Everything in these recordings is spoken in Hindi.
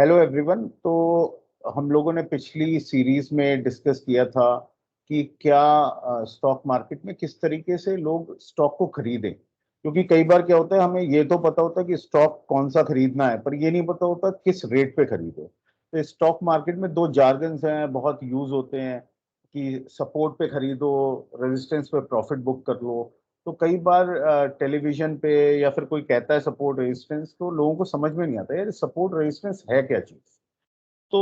Hello everyone. तो हम लोगों ने पिछली सीरीज में डिस्कस किया था कि क्या स्टॉक मार्केट में किस तरीके से लोग स्टॉक को खरीदें, क्योंकि कई बार क्या होता है, हमें ये तो पता होता है कि स्टॉक कौन सा खरीदना है, पर ये नहीं पता होता किस रेट पे खरीदो। तो स्टॉक मार्केट में दो जार्गन्स हैं, बहुत यूज होते हैं कि सपोर्ट पे खरीदो, रेजिस्टेंस पे प्रॉफिट बुक कर लो। तो कई बार टेलीविजन पे या फिर कोई कहता है सपोर्ट रेजिस्टेंस, तो लोगों को समझ में नहीं आता यार सपोर्ट रेजिस्टेंस है क्या चीज। तो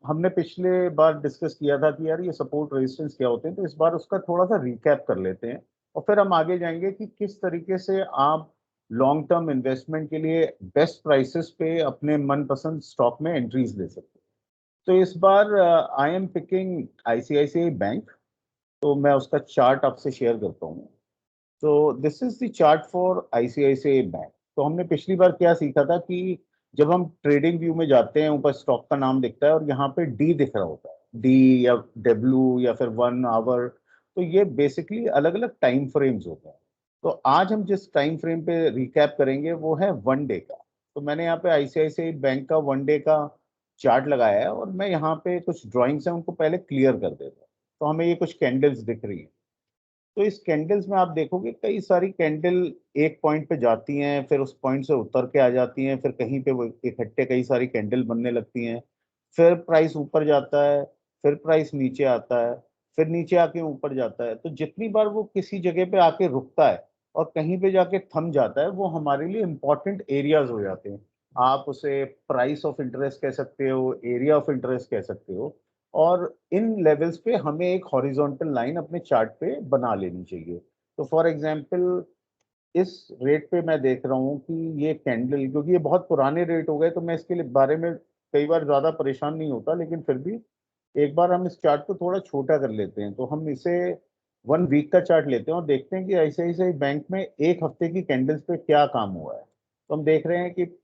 हमने पिछले बार डिस्कस किया था कि यार ये सपोर्ट रेजिस्टेंस क्या होते हैं, तो इस बार उसका थोड़ा सा रिकैप कर लेते हैं और फिर हम आगे जाएंगे कि किस तरीके से आप लॉन्ग टर्म इन्वेस्टमेंट के लिए बेस्ट प्राइसेस पे अपने मनपसंद स्टॉक में एंट्रीज ले सकते हैं। तो इस बार I am picking ICICI bank. तो मैं उसका चार्ट आपसे शेयर करता हूँ। तो this is the chart for ICICI bank. तो हमने पिछली बार क्या सीखा था कि जब हम ट्रेडिंग व्यू में जाते हैं, ऊपर स्टॉक का नाम दिखता है और यहाँ पे डी दिख रहा होता है, डी या डब्ल्यू या फिर 1 आवर। तो ये बेसिकली अलग अलग टाइम फ्रेम्स होते हैं। तो आज हम जिस टाइम फ्रेम पे रिकैप करेंगे वो है 1 डे का। तो मैंने यहाँ पे आईसीआईसीआई बैंक का 1 डे का चार्ट लगाया है और मैं यहाँ पे कुछ ड्राइंग्स हैं उनको पहले क्लियर कर देता हूँ। तो हमें ये कुछ कैंडल्स दिख रही हैं। तो इस कैंडल्स में आप देखोगे कई सारी कैंडल एक पॉइंट पे जाती हैं, फिर उस पॉइंट से उतर के आ जाती हैं, फिर कहीं पे वो इकट्ठे कई सारी कैंडल बनने लगती हैं। फिर प्राइस ऊपर जाता है, फिर प्राइस नीचे आता है, फिर नीचे आके ऊपर जाता है। तो जितनी बार वो किसी जगह पे आके रुकता है और कहीं पे जाके थम जाता है, वो हमारे लिए इंपॉर्टेंट एरियाज हो जाते हैं। आप उसे प्राइस ऑफ इंटरेस्ट कह सकते हो, एरिया ऑफ इंटरेस्ट कह सकते हो। और इन लेवल्स पे हमें एक हॉरिजॉन्टल लाइन अपने चार्ट पे बना लेनी चाहिए। तो फॉर एग्जांपल इस रेट पे मैं देख रहा हूँ कि ये कैंडल, क्योंकि ये बहुत पुराने रेट हो गए, तो मैं इसके लिए बारे में कई बार ज्यादा परेशान नहीं होता, लेकिन फिर भी एक बार हम इस चार्ट को थोड़ा छोटा कर लेते हैं। तो हम इसे 1 वीक का चार्ट लेते हैं और देखते हैं कि आईसीआईसीआई बैंक में एक हफ्ते की कैंडल्स पे क्या काम हुआ है। तो हम देख रहे हैं कि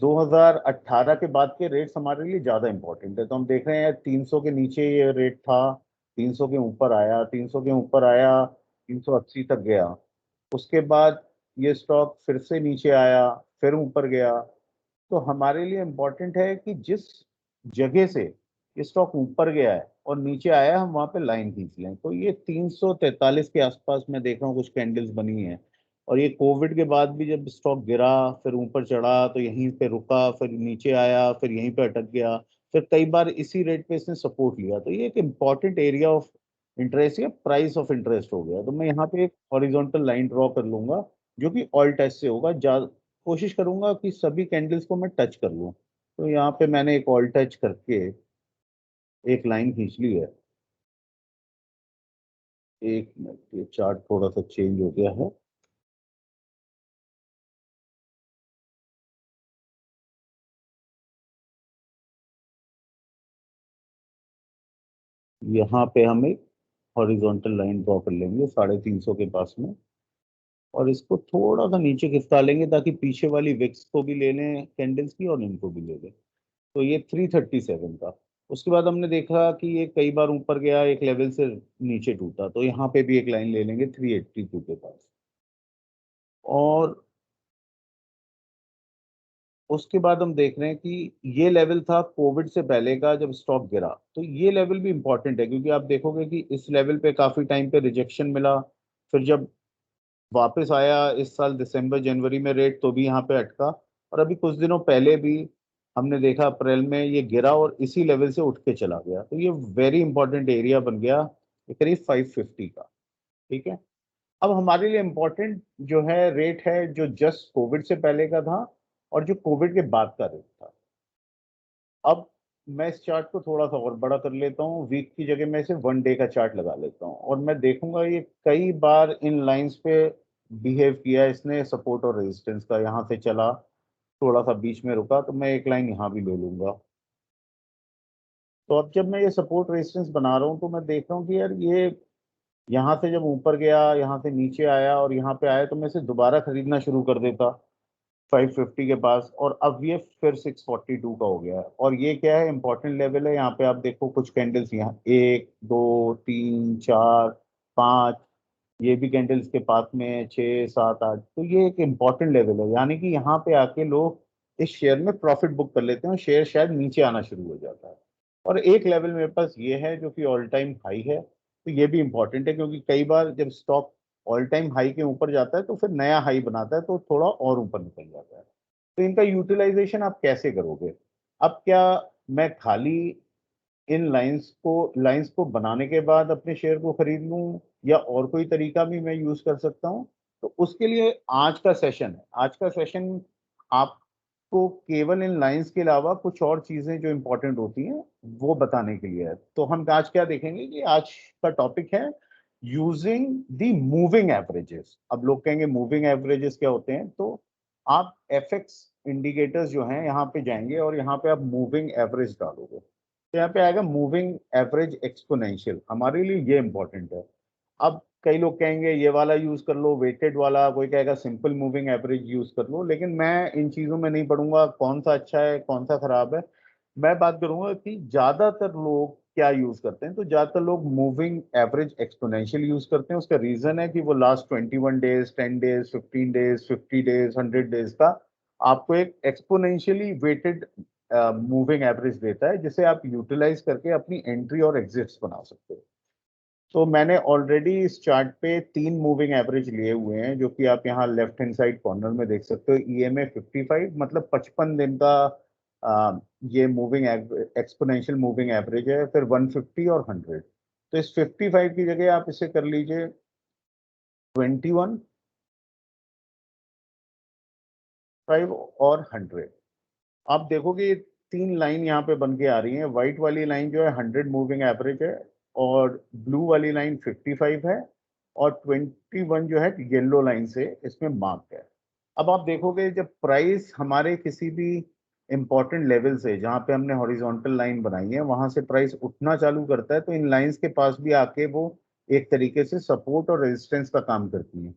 2018 के बाद के रेट्स हमारे लिए ज्यादा इंपॉर्टेंट है। तो हम देख रहे हैं 300 के नीचे ये रेट था, 300 के ऊपर आया, 300 के ऊपर आया, 380 तक गया। उसके बाद ये स्टॉक फिर से नीचे आया, फिर ऊपर गया। तो हमारे लिए इम्पोर्टेंट है कि जिस जगह से ये स्टॉक ऊपर गया है और नीचे आया है, हम वहां पे लाइन खींच लें। तो ये 343 के आसपास मैं देख रहा हूँ कुछ कैंडल्स बनी हैं। और ये कोविड के बाद भी जब स्टॉक गिरा, फिर ऊपर चढ़ा, तो यहीं पे रुका, फिर नीचे आया, फिर यहीं पे अटक गया, फिर कई बार इसी रेट पे इसने सपोर्ट लिया। तो ये एक इम्पॉर्टेंट एरिया ऑफ इंटरेस्ट या प्राइस ऑफ इंटरेस्ट हो गया। तो मैं यहाँ पे एक हॉरिजॉन्टल लाइन ड्रॉ कर लूंगा जो कि ऑल टाइप से होगा। कोशिश करूंगा कि सभी कैंडल्स को मैं टच कर लूं। तो यहाँ पे मैंने एक ऑल टच करके एक लाइन खींच ली है। एक मिनट, ये चार्ट थोड़ा सा चेंज हो गया है। यहाँ पे हम एक हॉरिजॉन्टल लाइन ड्रॉ कर लेंगे 350 के पास में, और इसको थोड़ा सा नीचे खिसका लेंगे ताकि पीछे वाली विक्स को भी ले लें कैंडल्स की और इनको भी ले लें। तो ये 337 का। उसके बाद हमने देखा कि ये कई बार ऊपर गया, एक लेवल से नीचे टूटा, तो यहाँ पे भी एक लाइन ले लेंगे 382 के पास। और उसके बाद हम देख रहे हैं कि ये लेवल था कोविड से पहले का जब स्टॉक गिरा। तो ये लेवल भी इंपॉर्टेंट है, क्योंकि आप देखोगे कि इस लेवल पे काफी टाइम पे रिजेक्शन मिला। फिर जब वापस आया इस साल दिसंबर जनवरी में रेट, तो भी यहाँ पे अटका। और अभी कुछ दिनों पहले भी हमने देखा अप्रैल में ये गिरा और इसी लेवल से उठ के चला गया। तो ये वेरी इंपॉर्टेंट एरिया बन गया, ये करीब 550 का। ठीक है। अब हमारे लिए इम्पोर्टेंट जो है रेट है जो जस्ट कोविड से पहले का था और जो कोविड के बाद का रेट था। अब मैं इस चार्ट को थोड़ा सा और बड़ा कर लेता हूँ, वीक की जगह मैं इसे 1 डे का चार्ट लगा लेता हूँ और मैं देखूंगा ये कई बार इन लाइंस पे बिहेव किया इसने, सपोर्ट और रेजिस्टेंस का। यहाँ से चला, थोड़ा सा बीच में रुका, तो मैं एक लाइन यहाँ भी ले लूंगा। तो अब जब मैं ये सपोर्ट रेजिस्टेंस बना रहा हूँ तो मैं देख रहा हूँ कि यार ये यहाँ से जब ऊपर गया, यहाँ से नीचे आया और यहाँ पे आया, तो मैं इसे दोबारा खरीदना शुरू कर देता 550 के पास। और अब ये फिर 642 का हो गया है। और ये क्या है, इंपॉर्टेंट लेवल है। यहाँ पे आप देखो कुछ कैंडल्स, यहाँ 1 2 3 4 5, ये भी कैंडल्स के पास में 6 7 8। तो ये एक इम्पॉर्टेंट लेवल है, यानी कि यहाँ पे आके लोग इस शेयर में प्रॉफिट बुक कर लेते हैं और शेयर शायद नीचे आना शुरू हो जाता है। और एक लेवल मेरे पास ये है जो कि ऑल टाइम हाई है, तो ये भी इंपॉर्टेंट है क्योंकि कई बार जब स्टॉक ऑल टाइम हाई के ऊपर जाता है तो फिर नया हाई बनाता है तो थोड़ा और ऊपर निकल जाता है। तो इनका यूटिलाइजेशन आप कैसे करोगे? अब क्या मैं खाली इन लाइंस को बनाने के बाद अपने शेयर को खरीद लूं या और कोई तरीका भी मैं यूज कर सकता हूं? तो उसके लिए आज का सेशन आपको केवल इन लाइंस के अलावा कुछ और चीजें जो इंपॉर्टेंट होती हैं वो बताने के लिए है। तो हम आज क्या देखेंगे कि आज का टॉपिक है यूजिंग द मूविंग एवरेजेस। अब लोग कहेंगे मूविंग एवरेजेस क्या होते हैं, तो आप एफएक्स इंडिकेटर्स जो हैं यहाँ पे जाएंगे और यहाँ पे आप मूविंग एवरेज डालोगे तो यहाँ पे आएगा मूविंग एवरेज एक्सपोनेंशियल। हमारे लिए ये इंपॉर्टेंट है। अब कई लोग कहेंगे ये वाला यूज कर लो, वेटेड वाला, कोई कहेगा सिंपल मूविंग एवरेज यूज कर लो, लेकिन मैं इन चीजों में नहीं पढ़ूंगा कौन सा अच्छा है कौन सा खराब है। मैं बात करूंगा कि ज्यादातर लोग क्या यूज करते हैं। तो ज्यादातर लोग मूविंग एवरेज एक्सपोनेंशियल यूज करते हैं। उसका रीजन है कि वो last 21 days, 10 days, 15 days, 50 days, 100 days का आपको एक एक्सपोनेंशियली वेटेड मूविंग एवरेज देता है जिसे आप यूटिलाइज करके अपनी एंट्री और एग्जिट्स बना सकते हो। तो मैंने ऑलरेडी इस चार्ट पे 3 मूविंग एवरेज लिए हुए हैं जो कि आप यहाँ लेफ्ट हैंड साइड कॉर्नर में देख सकते हो। ईएमए 55 मतलब 55 दिन का ये मूविंग एक्सपोनेंशियल मूविंग एवरेज है। फिर 150 और 100। तो इस 55 की जगह आप इसे कर लीजिए 21, 5 और 100। आप देखोगे ये 3 लाइन यहाँ पे बन के आ रही है। व्हाइट वाली लाइन जो है 100 मूविंग एवरेज है और ब्लू वाली लाइन 55 है और 21 जो है येलो लाइन से इसमें मार्क है। अब आप देखोगे जब प्राइस हमारे किसी भी इंपॉर्टेंट लेवल से, जहाँ पे हमने हॉरिजॉन्टल लाइन बनाई है, वहां से प्राइस उठना चालू करता है तो इन लाइंस के पास भी आके वो एक तरीके से सपोर्ट और रेजिस्टेंस का काम करती है।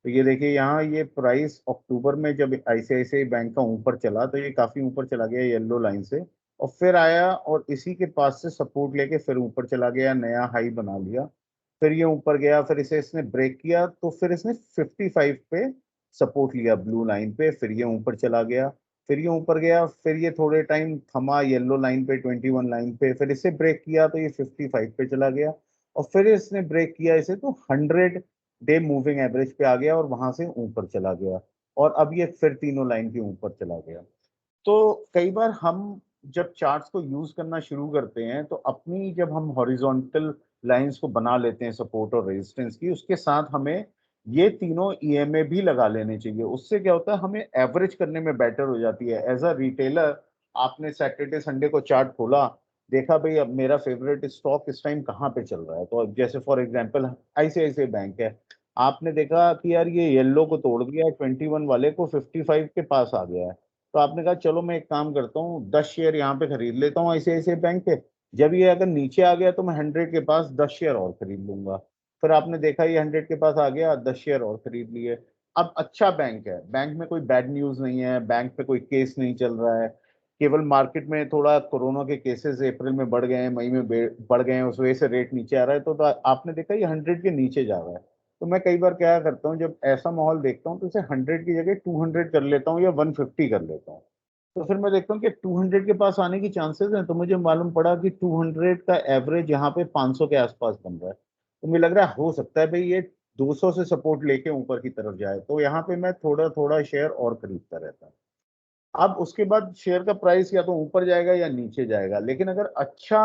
तो ये देखिए यहाँ ये प्राइस अक्टूबर में जब आईसीआईसीआई बैंक का ऊपर चला तो ये काफी ऊपर चला गया येलो लाइन से और फिर आया और इसी के पास से सपोर्ट लेके फिर ऊपर चला गया, नया हाई बना लिया। फिर ये ऊपर गया, फिर इसे इसने ब्रेक किया तो फिर इसने 55 पे सपोर्ट लिया ब्लू लाइन पे, फिर ये ऊपर चला गया, फिर ये ऊपर गया, फिर ये थोड़े टाइम थमा येलो लाइन पे 21 लाइन पे, फिर इसे ब्रेक किया तो ये 55 पे चला गया और फिर इसने ब्रेक किया इसे तो 100 डे मूविंग एवरेज पे आ गया और वहां से ऊपर चला गया और अब ये फिर तीनों लाइन के ऊपर चला गया। तो कई बार हम जब चार्ट्स को यूज करना शुरू करते हैं तो अपनी जब हम हॉरिजॉन्टल लाइंस को बना लेते हैं सपोर्ट और रेजिस्टेंस की, उसके साथ हमें ये तीनों ईएमए भी लगा लेने चाहिए। उससे क्या होता है हमें एवरेज करने में बेटर हो जाती है। एज अ रिटेलर आपने सैटरडे संडे को चार्ट खोला, देखा भाई अब मेरा फेवरेट स्टॉक इस टाइम कहाँ पे चल रहा है, तो अब जैसे फॉर एग्जांपल आईसीआईसीआई बैंक है, आपने देखा कि यार ये येलो को तोड़ दिया, 21 वाले को 55 के पास आ गया है। तो आपने कहा चलो मैं एक काम करता हूँ 10 शेयर यहाँ पे खरीद लेता हूँ आईसीआईसीआई बैंक के। जब ये अगर नीचे आ गया तो मैं 100 के पास 10 शेयर और खरीद लूंगा। फिर आपने देखा ये 100 के पास आ गया, 10 शेयर और खरीद लिए। अब अच्छा बैंक है, बैंक में कोई बैड न्यूज नहीं है, बैंक पे कोई केस नहीं चल रहा है, केवल मार्केट में थोड़ा कोरोना के केसेस अप्रैल में बढ़ गए हैं, मई में बढ़ गए हैं, उस वजह से रेट नीचे आ रहा है। तो आपने देखा ये 100 के नीचे जा रहा है। तो मैं कई बार क्या करता हूँ जब ऐसा माहौल देखता हूँ तो इसे 100 की जगह 200 कर लेता हूँ या 150 कर लेता हूँ। तो फिर मैं देखता हूँ कि 200 के पास आने की चांसेस हैं, तो मुझे मालूम पड़ा कि 200 का एवरेज यहाँ पे 500 के आसपास बन रहा है। तो मुझे लग रहा है हो सकता है भाई ये 200 से सपोर्ट लेके ऊपर की तरफ जाए, तो यहाँ पे मैं थोड़ा थोड़ा शेयर और खरीदता रहता हूँ। अब उसके बाद शेयर का प्राइस या तो ऊपर जाएगा या नीचे जाएगा, लेकिन अगर अच्छा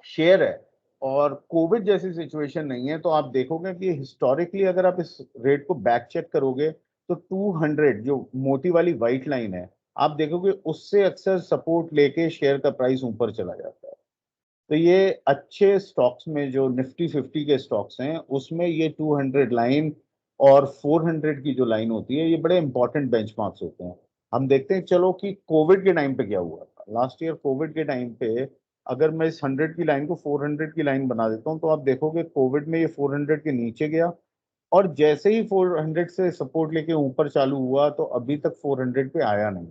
शेयर है और कोविड जैसी सिचुएशन नहीं है तो आप देखोगे कि हिस्टोरिकली अगर आप इस रेट को बैक चेक करोगे तो 200 जो मोटी वाली व्हाइट लाइन है, आप देखोगे उससे अक्सर सपोर्ट लेके शेयर का प्राइस ऊपर चला जाता है। तो ये अच्छे स्टॉक्स में जो निफ्टी 50 के स्टॉक्स हैं उसमें ये 200 लाइन और 400 की जो लाइन होती है ये बड़े इंपॉर्टेंट बेंचमार्क्स होते हैं। हम देखते हैं चलो कि कोविड के टाइम पे क्या हुआ था। लास्ट ईयर कोविड के टाइम पे अगर मैं इस 100 की लाइन को 400 की लाइन बना देता हूँ तो आप देखोगे कोविड में ये 400 के नीचे गया और जैसे ही 400 से सपोर्ट लेके ऊपर चालू हुआ तो अभी तक 400 पे आया नहीं,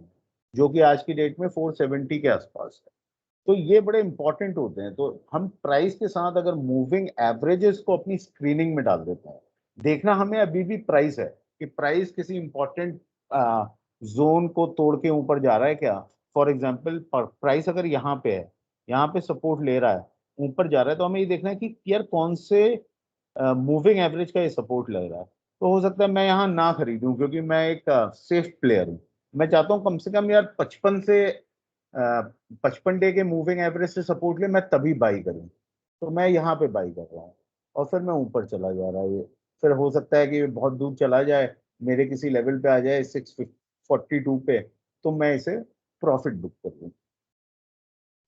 जो कि आज की डेट में 470 के आसपास है। तो ये बड़े इंपॉर्टेंट होते हैं। तो हम प्राइस के साथ अगर मूविंग एवरेजेस को अपनी स्क्रीनिंग में डाल देते हैं, देखना हमें अभी भी प्राइस है कि प्राइस किसी इंपॉर्टेंट जोन को तोड़ के ऊपर जा रहा है क्या? फॉर एग्जाम्पल प्राइस अगर यहाँ पे है, यहाँ पे सपोर्ट ले रहा है, ऊपर जा रहा है, तो हमें ये देखना है कि यार कौन से मूविंग एवरेज का ये सपोर्ट लग रहा है। तो हो सकता है मैं यहाँ ना खरीदूं, क्योंकि मैं एक सेफ प्लेयर हूँ। मैं चाहता हूँ कम से कम यार 55 डे के मूविंग एवरेज से सपोर्ट ले, मैं तभी बाई करूँ। तो मैं यहाँ पे बाई कर रहा हूँ, और फिर मैं ऊपर चला जा रहा है ये। फिर हो सकता है कि ये बहुत दूर चला जाए, मेरे किसी लेवल पे आ जाए 642 पे, तो मैं इसे प्रॉफिट बुक कर दूँ।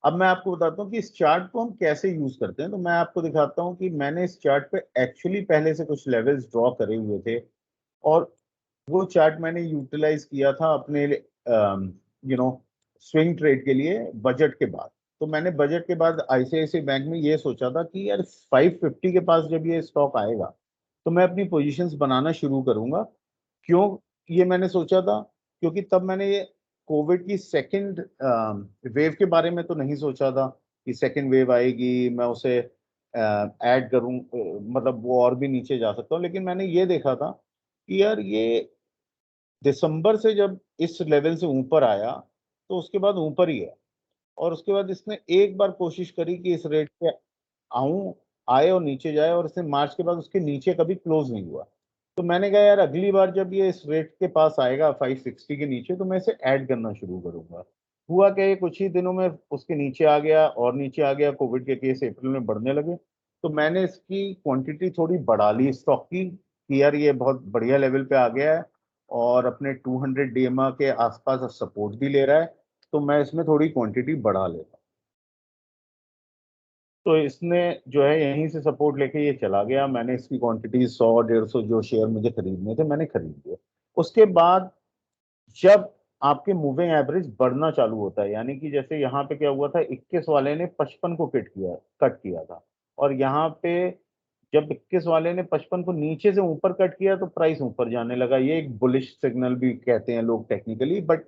अब मैं आपको बताता हूँ कि इस चार्ट को हम कैसे यूज करते हैं। तो मैं आपको दिखाता हूँ कि मैंने इस चार्ट पे एक्चुअली पहले से कुछ लेवल्स ड्रॉ करे हुए थे, और वो चार्ट मैंने यूटिलाइज किया था अपने स्विंग ट्रेड के लिए बजट के बाद। तो मैंने बजट के बाद आईसीआईसीआई बैंक में ये सोचा था कि यार 550 के पास जब ये स्टॉक आएगा, तो मैं अपनी पोजीशंस बनाना शुरू करूंगा। क्यों ये मैंने सोचा था? क्योंकि तब मैंने ये कोविड की सेकंड वेव के बारे में तो नहीं सोचा था कि सेकंड वेव आएगी, मैं उसे ऐड करूं, मतलब वो और भी नीचे जा सकता हूँ। लेकिन मैंने ये देखा था कि यार ये दिसंबर से जब इस लेवल से ऊपर आया, तो उसके बाद ऊपर ही है। और उसके बाद इसने एक बार कोशिश करी कि इस रेट पे आऊं, आए और नीचे जाए, और इसने मार्च के बाद उसके नीचे कभी क्लोज नहीं हुआ। तो मैंने कहा यार अगली बार जब ये इस रेट के पास आएगा 560 के नीचे, तो मैं इसे ऐड करना शुरू करूंगा। हुआ क्या, ये कुछ ही दिनों में उसके नीचे आ गया और नीचे आ गया। कोविड के केस अप्रैल में बढ़ने लगे, तो मैंने इसकी क्वांटिटी थोड़ी बढ़ा ली स्टॉक की, कि यार ये बहुत बढ़िया लेवल पे आ गया है और अपने 200 डीएमआ के आसपास सपोर्ट भी ले रहा है, तो मैं इसमें थोड़ी क्वांटिटी बढ़ा लेता हूँ। तो इसने जो है यहीं से सपोर्ट लेके ये चला गया। मैंने इसकी क्वांटिटी 100 150 जो शेयर मुझे खरीदने थे मैंने खरीद लिए। उसके बाद जब आपके मूविंग एवरेज बढ़ना चालू होता है, यानी कि जैसे यहाँ पे क्या हुआ था, 21 वाले ने 55 को कट किया था, और यहाँ पे जब 21 वाले ने 55 को नीचे से ऊपर कट किया, तो प्राइस ऊपर जाने लगा। ये एक बुलिश सिग्नल भी कहते हैं लोग टेक्निकली, बट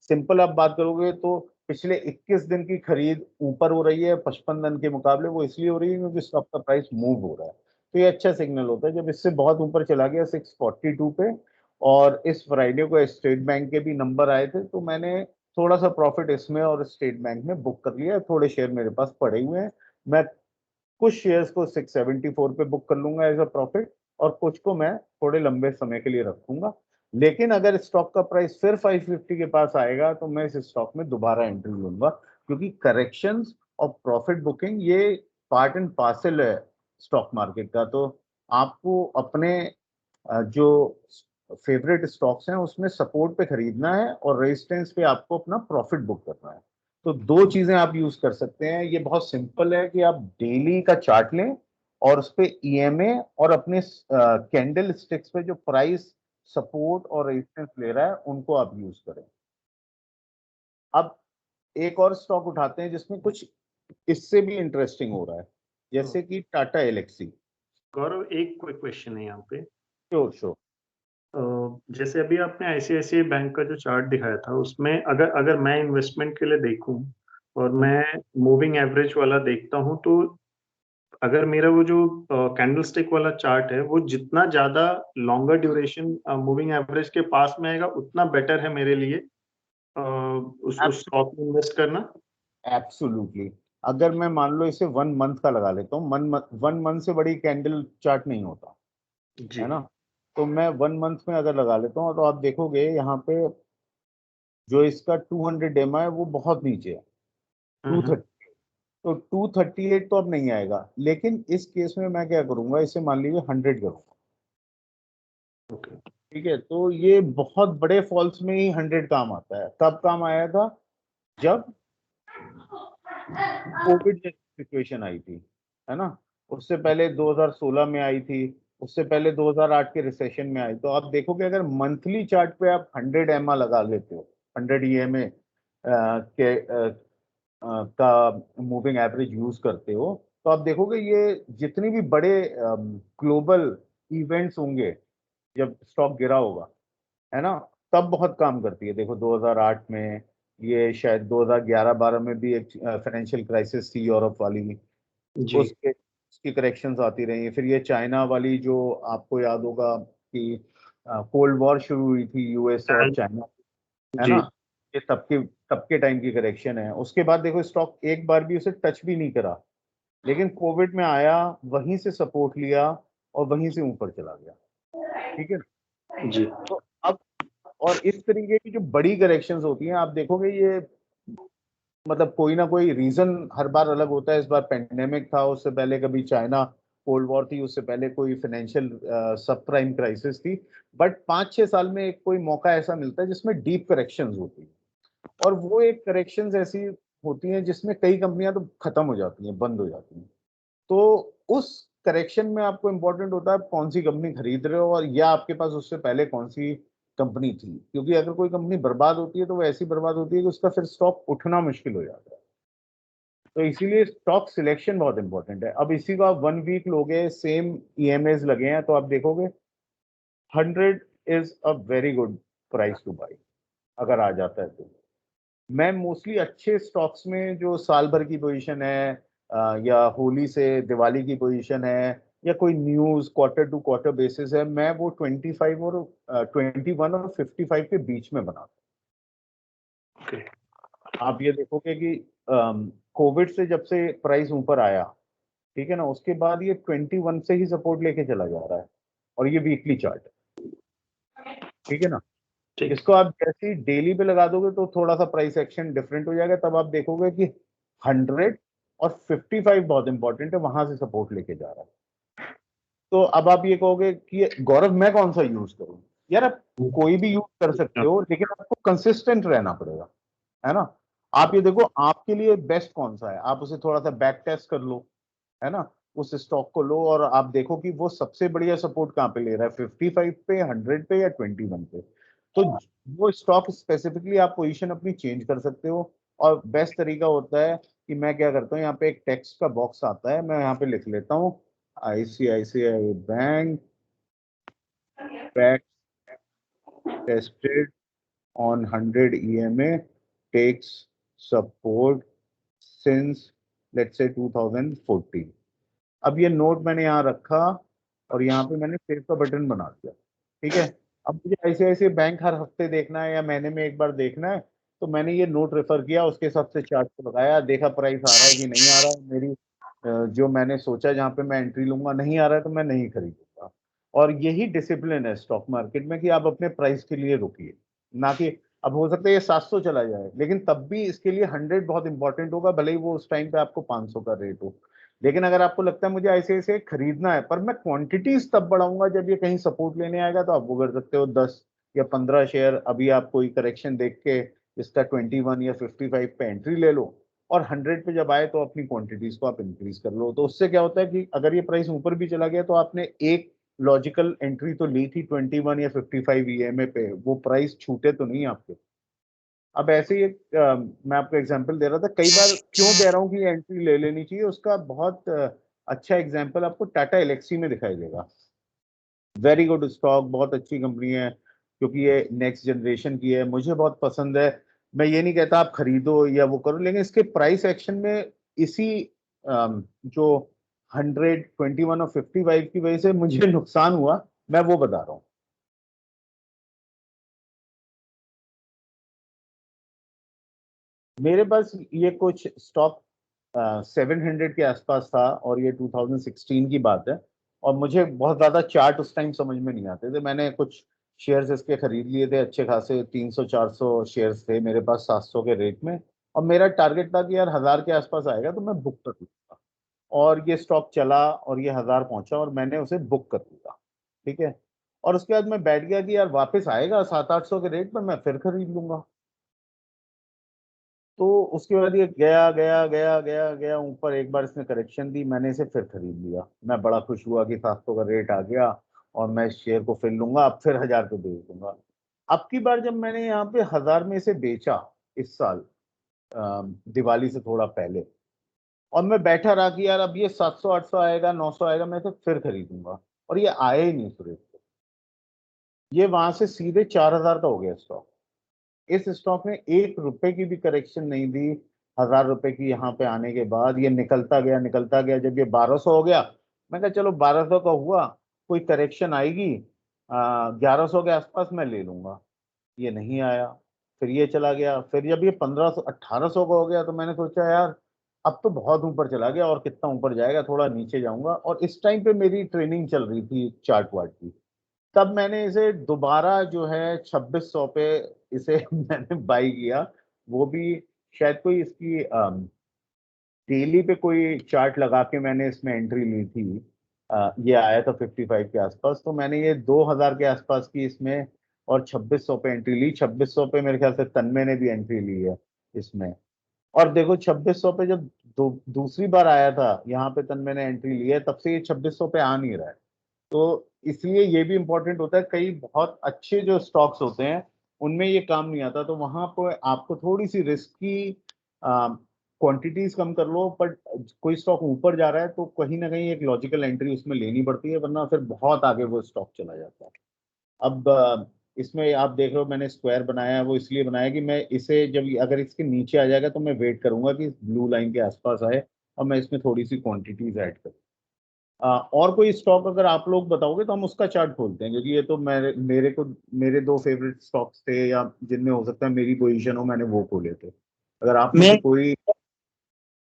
सिंपल आप बात करोगे तो पिछले 21 दिन की खरीद ऊपर हो रही है 55 दिन के मुकाबले। वो इसलिए हो रही है क्योंकि स्टॉक का प्राइस मूव हो रहा है। तो ये अच्छा सिग्नल होता है जब इससे बहुत ऊपर चला गया 642 पे। और इस फ्राइडे को स्टेट बैंक के भी नंबर आए थे, तो मैंने थोड़ा सा प्रॉफिट इसमें और स्टेट बैंक में बुक कर लिया। थोड़े शेयर मेरे पास पड़े हुए हैं, मैं कुछ शेयर्स को 674 पे बुक कर लूंगा एज अ प्रॉफिट, और कुछ को मैं थोड़े लंबे समय के लिए रखूंगा। लेकिन अगर स्टॉक का प्राइस फिर 550 के पास आएगा, तो मैं इस स्टॉक में दोबारा एंट्री लूंगा, क्योंकि करेक्शंस और प्रॉफिट बुकिंग ये पार्ट एंड पार्सल है स्टॉक मार्केट का। तो आपको अपने जो फेवरेट स्टॉक्स हैं उसमें सपोर्ट पे खरीदना है, और रेजिस्टेंस पे आपको अपना प्रॉफिट बुक करना है। तो दो चीजें आप यूज कर सकते हैं। ये बहुत सिंपल है कि आप डेली का चार्ट लें, और उस पे ईएमए और अपने कैंडल स्टिक्स पे जो प्राइस सपोर्ट और रेजिस्टेंस ले रहा है उनको आप यूज करें। अब एक और स्टॉक उठाते हैं जिसमें कुछ इससे भी इंटरेस्टिंग हो रहा है, हाँ, जैसे कि टाटा एलेक्सी। गौरव एक क्विक क्वेश्चन है यहाँ पे। Sure sure. अ, जैसे अभी आपने आईसीआईसीआई बैंक का जो चार्ट दिखाया था उसमें अगर अगर मैं इन्वेस्टमेंट के लिए देखूं और मैं मूविंग एवरेज वाला देखता हूं, तो अगर मेरा वो जो कैंडलस्टिक वाला चार्ट है वो जितना ज्यादा लॉन्गर ड्यूरेशन मूविंग एवरेज के पास में आएगा उतना बेटर है मेरे लिए उस स्टॉक में इन्वेस्ट करना। एब्सोल्युटली। अगर मैं मान लो इसे 1 मंथ का लगा लेता हूँ, 1 मंथ से बड़ी कैंडल चार्ट नहीं होता जी। है ना। तो मैं 1 मंथ में अगर लगा लेता हूँ, तो आप देखोगे यहाँ पे जो इसका 200 एमा है वो बहुत नीचे है, टू हम्म। थर्टी तो 238 तो अब नहीं आएगा। लेकिन इस केस में मैं क्या करूंगा, इसे मान लीजिए 100 करूंगा। ओके। ठीक है, तो ये बहुत बड़े फॉल्स में ही 100 काम आता है। कब काम आया था? जब कोविड जैसी सिचुएशन आई थी, है ना। उससे पहले 2016 में आई थी, उससे पहले 2008 के रिसेशन में आई। तो आप देखोगे अगर मंथली चार्ट पे आप 100 एमआ लगा लेते हो, 100 ईएमए के का मूविंग एवरेज यूज करते हो, तो आप देखोगे ये जितने भी बड़े ग्लोबल इवेंट्स होंगे, जब स्टॉक गिरा होगा, है ना, तब बहुत काम करती है। देखो 2008 में, ये शायद 2011-12 में भी एक फाइनेंशियल क्राइसिस थी यूरोप वाली, जी। उसके उसकी करेक्शंस आती रही। फिर ये चाइना वाली जो आपको याद होगा कि कोल्ड वॉर शुरू हुई थी यूएस और चाइना, है जी। ना। ये तब के टाइम की करेक्शन है। उसके बाद देखो स्टॉक एक बार भी उसे टच भी नहीं करा, लेकिन कोविड में आया, वहीं से सपोर्ट लिया और वहीं से ऊपर चला गया। ठीक है। जी। तो अब और इस तरीके की जो बड़ी करेक्शंस होती हैं, आप देखोगे ये मतलब कोई ना कोई रीजन हर बार अलग होता है। इस बार पेंडेमिक था, उससे पहले कभी चाइना कोल्ड वॉर थी, उससे पहले कोई फाइनेंशियल सब प्राइम क्राइसिस थी। बट 5-6 साल में एक कोई मौका ऐसा मिलता है जिसमें डीप करेक्शंस होती है, और वो एक करेक्शंस ऐसी होती हैं जिसमें कई कंपनियां तो खत्म हो जाती हैं, बंद हो जाती हैं। तो उस करेक्शन में आपको इंपॉर्टेंट होता है कौन सी कंपनी खरीद रहे हो, और या आपके पास उससे पहले कौन सी कंपनी थी। क्योंकि अगर कोई कंपनी बर्बाद होती है तो वो ऐसी बर्बाद होती है कि उसका फिर स्टॉक उठना मुश्किल हो जाता है। तो इसीलिए स्टॉक सिलेक्शन बहुत इंपॉर्टेंट है। अब इसी को आप 1 वीक लोगे, सेम ईएमएस लगे हैं, तो आप देखोगे 100 is a very good price two by अगर आ जाता है तो। मैं मोस्टली अच्छे स्टॉक्स में जो साल भर की पोजीशन है, या होली से दिवाली की पोजीशन है, या कोई news quarter to quarter basis है, मैं वो 25 और 21 और 55 के बीच में बनाता ओके। हूं। आप ये देखोगे कि कोविड से जब से प्राइस ऊपर आया, ठीक है ना, उसके बाद ये 21 से ही सपोर्ट लेके चला जा रहा है, और ये वीकली चार्ट है। ठीक है ना। ठीक। इसको आप जैसे ही डेली पे लगा दोगे तो थोड़ा सा प्राइस एक्शन डिफरेंट हो जाएगा। तब आप देखोगे कि 100 और 55 बहुत इंपॉर्टेंट है, वहां से सपोर्ट लेके जा रहा है। तो अब आप ये कहोगे कि गौरव मैं कौन सा यूज करूं। यार आप कोई भी यूज कर सकते हो, लेकिन आपको कंसिस्टेंट रहना पड़ेगा, है ना। आप ये देखो आपके लिए बेस्ट कौन सा है, आप उसे थोड़ा सा बैक टेस्ट कर लो, है ना। उस स्टॉक को लो और आप देखो कि वो सबसे बढ़िया सपोर्ट कहाँ पे ले रहा है, 55 पे, 100 पे, या 21 पे। तो वो स्टॉक स्पेसिफिकली आप पोजीशन अपनी चेंज कर सकते हो। और बेस्ट तरीका होता है कि मैं क्या करता हूँ, यहाँ पे एक टेक्स्ट का बॉक्स आता है, मैं यहाँ पे लिख लेता हूँ ICICI bank back tested on 100 EMA takes support since let's say 2014। अब ये नोट मैंने यहाँ रखा और यहाँ पे मैंने सेव का बटन बना दिया। ठीक है। अब मुझे ऐसे ऐसे बैंक हर हफ्ते देखना है या महीने में एक बार देखना है, तो मैंने ये नोट रेफर किया, उसके हिसाब से चार्ट को लगाया, देखा प्राइस आ रहा है कि नहीं आ रहा है। मेरी जो मैंने सोचा जहाँ पे मैं एंट्री लूंगा नहीं आ रहा है तो मैं नहीं खरीदूंगा। और यही डिसिप्लिन है स्टॉक मार्केट में कि आप अपने प्राइस के लिए रुकिए, ना कि अब हो सकता है ये 700 चला जाए, लेकिन तब भी इसके लिए 100 बहुत इंपॉर्टेंट होगा, भले ही वो उस टाइम पे आपको 500 का रेट हो। लेकिन अगर आपको लगता है मुझे ऐसे ऐसे खरीदना है, पर मैं क्वांटिटीज तब बढ़ाऊंगा जब ये कहीं सपोर्ट लेने आएगा, तो आप वो कर सकते हो 10 या 15 शेयर अभी आप कोई करेक्शन देख के इसका 21 या 55 पे एंट्री ले लो, और 100 पे जब आए तो अपनी क्वांटिटीज को आप इंक्रीज कर लो। तो उससे क्या होता है कि अगर ये प्राइस ऊपर भी चला गया तो आपने एक लॉजिकल एंट्री तो ली थी 21 या 55 ईएमए पे, वो प्राइस छूटे तो नहीं आपके। अब ऐसे ही एक मैं आपको एग्जांपल दे रहा था, कई बार क्यों कह रहा हूँ कि एंट्री ले लेनी चाहिए, उसका बहुत अच्छा एग्जांपल आपको टाटा एलेक्सी में दिखाई देगा। वेरी गुड स्टॉक, बहुत अच्छी कंपनी है, क्योंकि ये नेक्स्ट जनरेशन की है, मुझे बहुत पसंद है। मैं ये नहीं कहता आप खरीदो या वो करो, लेकिन इसके प्राइस एक्शन में इसी जो 100, 21 और 55 की वजह से मुझे नुकसान हुआ, मैं वो बता रहा हूँ। मेरे पास ये कुछ स्टॉक 700 के आसपास था, और ये 2016 की बात है। और मुझे बहुत ज्यादा चार्ट उस टाइम समझ में नहीं आते थे, मैंने कुछ शेयर्स इसके खरीद लिए थे, अच्छे खासे 300-400 शेयर्स थे मेरे पास 700 के रेट में। और मेरा टारगेट था कि यार 1000 के आसपास आएगा तो मैं बुक कर लूंगा। और ये स्टॉक चला और ये 1000 पहुंचा और मैंने उसे बुक कर लिया। ठीक है। और उसके बाद मैं बैठ गया कि यार वापस आएगा 700-800 के रेट पर, मैं फिर खरीद लूंगा। तो उसके बाद ये गया गया गया गया गया ऊपर, एक बार इसने करेक्शन दी, मैंने इसे फिर खरीद लिया। मैं बड़ा खुश हुआ कि 700 का रेट आ गया और मैं इस शेयर को फिर लूंगा, अब फिर 1000 पे बेच दूंगा। अब की बार जब मैंने यहाँ पे 1000 में इसे बेचा इस साल, दिवाली से थोड़ा पहले, और मैं बैठा रहा कि यार अब ये 700-800 आएगा, 900 आएगा, मैं इसे फिर खरीदूंगा, और ये आया ही नहीं इस रेट पे। ये वहां से सीधे 4000 का हो गया स्टॉक। इस स्टॉक ने 1 रुपए की भी करेक्शन नहीं दी। 1000 रुपए की यहाँ पे आने के बाद ये निकलता गया निकलता गया, जब ये 1200 हो गया, मैं कहा चलो 1200 का हुआ, कोई करेक्शन आएगी 1100 के आसपास मैं ले लूंगा। ये नहीं आया। फिर ये चला गया, फिर जब ये 1500 1800 का हो गया तो मैंने सोचा यार अब तो बहुत ऊपर चला गया, और कितना ऊपर जाएगा, थोड़ा नीचे जाऊंगा। और इस टाइम पे मेरी ट्रेनिंग चल रही थी चार्ट वार्ट की। तब मैंने इसे दोबारा जो है 2600 पे इसे मैंने बाई किया। वो भी शायद कोई इसकी डेली पे कोई चार्ट लगा के मैंने इसमें एंट्री ली थी। ये आया था 55 के आसपास, तो मैंने ये 2000 के आसपास की इसमें और 2600 पे एंट्री ली। 2600 पे मेरे ख्याल से तन्मय ने भी एंट्री ली है इसमें। और देखो 2600 पे जब दूसरी बार आया था यहाँ पे तन्मय ने एंट्री ली है, तब से ये 2600 पे आ नहीं रहा है। तो इसलिए ये भी इंपॉर्टेंट होता है, कई बहुत अच्छे जो स्टॉक्स होते हैं उनमें ये काम नहीं आता, तो वहां पर आपको थोड़ी सी रिस्क की क्वांटिटीज कम कर लो, बट कोई स्टॉक ऊपर जा रहा है तो कहीं ना कहीं एक लॉजिकल एंट्री उसमें लेनी पड़ती है, वरना फिर बहुत आगे वो स्टॉक चला जाता है। अब इसमें आप देख रहे हो मैंने स्क्वायर बनाया है, वो इसलिए बनाया कि मैं इसे जब अगर इसके नीचे आ जाएगा तो मैं वेट करूंगा कि ब्लू लाइन के आसपास आए और मैं इसमें थोड़ी सी क्वांटिटीज ऐड करूँ। और कोई स्टॉक अगर आप लोग बताओगे तो हम उसका चार्ट खोलते हैं, क्योंकि ये तो मेरे दो फेवरेट स्टॉक्स थे, या जिनमें हो सकता है मेरी पोजीशन हो, मैंने वो खोले थे। अगर आप में मैं से कोई।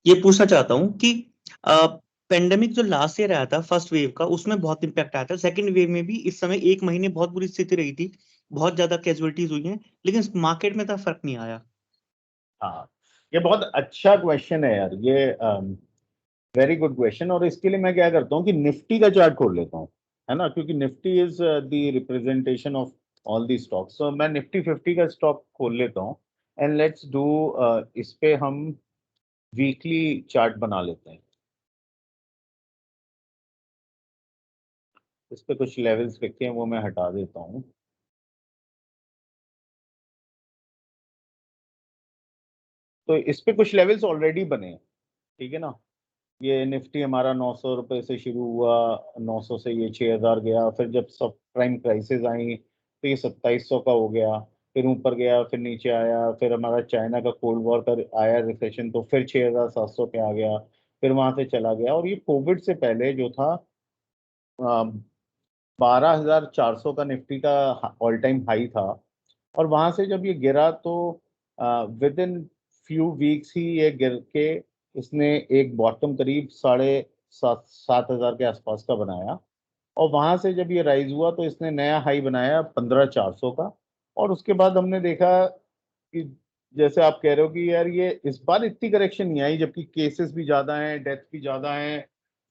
ये पूछना चाहता हूँ कि पेंडेमिक जो लास्ट ईयर आया था फर्स्ट वेव का, उसमें बहुत इम्पैक्ट आया था। सेकंड वेव में भी इस समय एक महीने बहुत बुरी स्थिति रही थी, बहुत ज्यादा कैजुअलिटीज हुई हैं, लेकिन मार्केट में तो फर्क नहीं आया। हाँ, ये बहुत अच्छा क्वेश्चन है यार, ये वेरी गुड क्वेश्चन। और इसके लिए मैं क्या करता हूँ कि निफ्टी का चार्ट खोल लेता हूँ, है ना, क्योंकि Nifty is the representation of all the stocks. So मैं निफ्टी 50 का स्टॉक खोल लेता हूँ, एंड लेट्स डू, इस पे हम वीकली चार्ट बना लेते हैं। इस पे कुछ लेवल्स लिखे हैं, वो मैं हटा देता हूँ। तो इस पे कुछ लेवल्स ऑलरेडी बने हैं, ठीक है ना। ये निफ्टी हमारा 900 रुपए से शुरू हुआ, 900 से ये 6000 गया, फिर जब सब प्राइम क्राइसिस आई तो ये 2700 का हो गया, फिर ऊपर गया, फिर नीचे आया, फिर हमारा चाइना का कोल्ड वॉर का आया रिसेशन तो फिर 6700 पे आ गया, फिर वहां से चला गया। और ये कोविड से पहले जो था 12400 का निफ्टी का ऑल टाइम हाई था। और वहां से जब ये गिरा तो विद इन फ्यू वीक्स ही ये गिर के इसने एक बॉटम करीब 7,500 के आसपास का बनाया। और वहां से जब ये राइज हुआ तो इसने नया हाई बनाया 15,400 का। और उसके बाद हमने देखा कि जैसे आप कह रहे हो कि यार ये इस बार इतनी करेक्शन नहीं आई, जबकि केसेस भी ज्यादा हैं, डेथ भी ज्यादा हैं।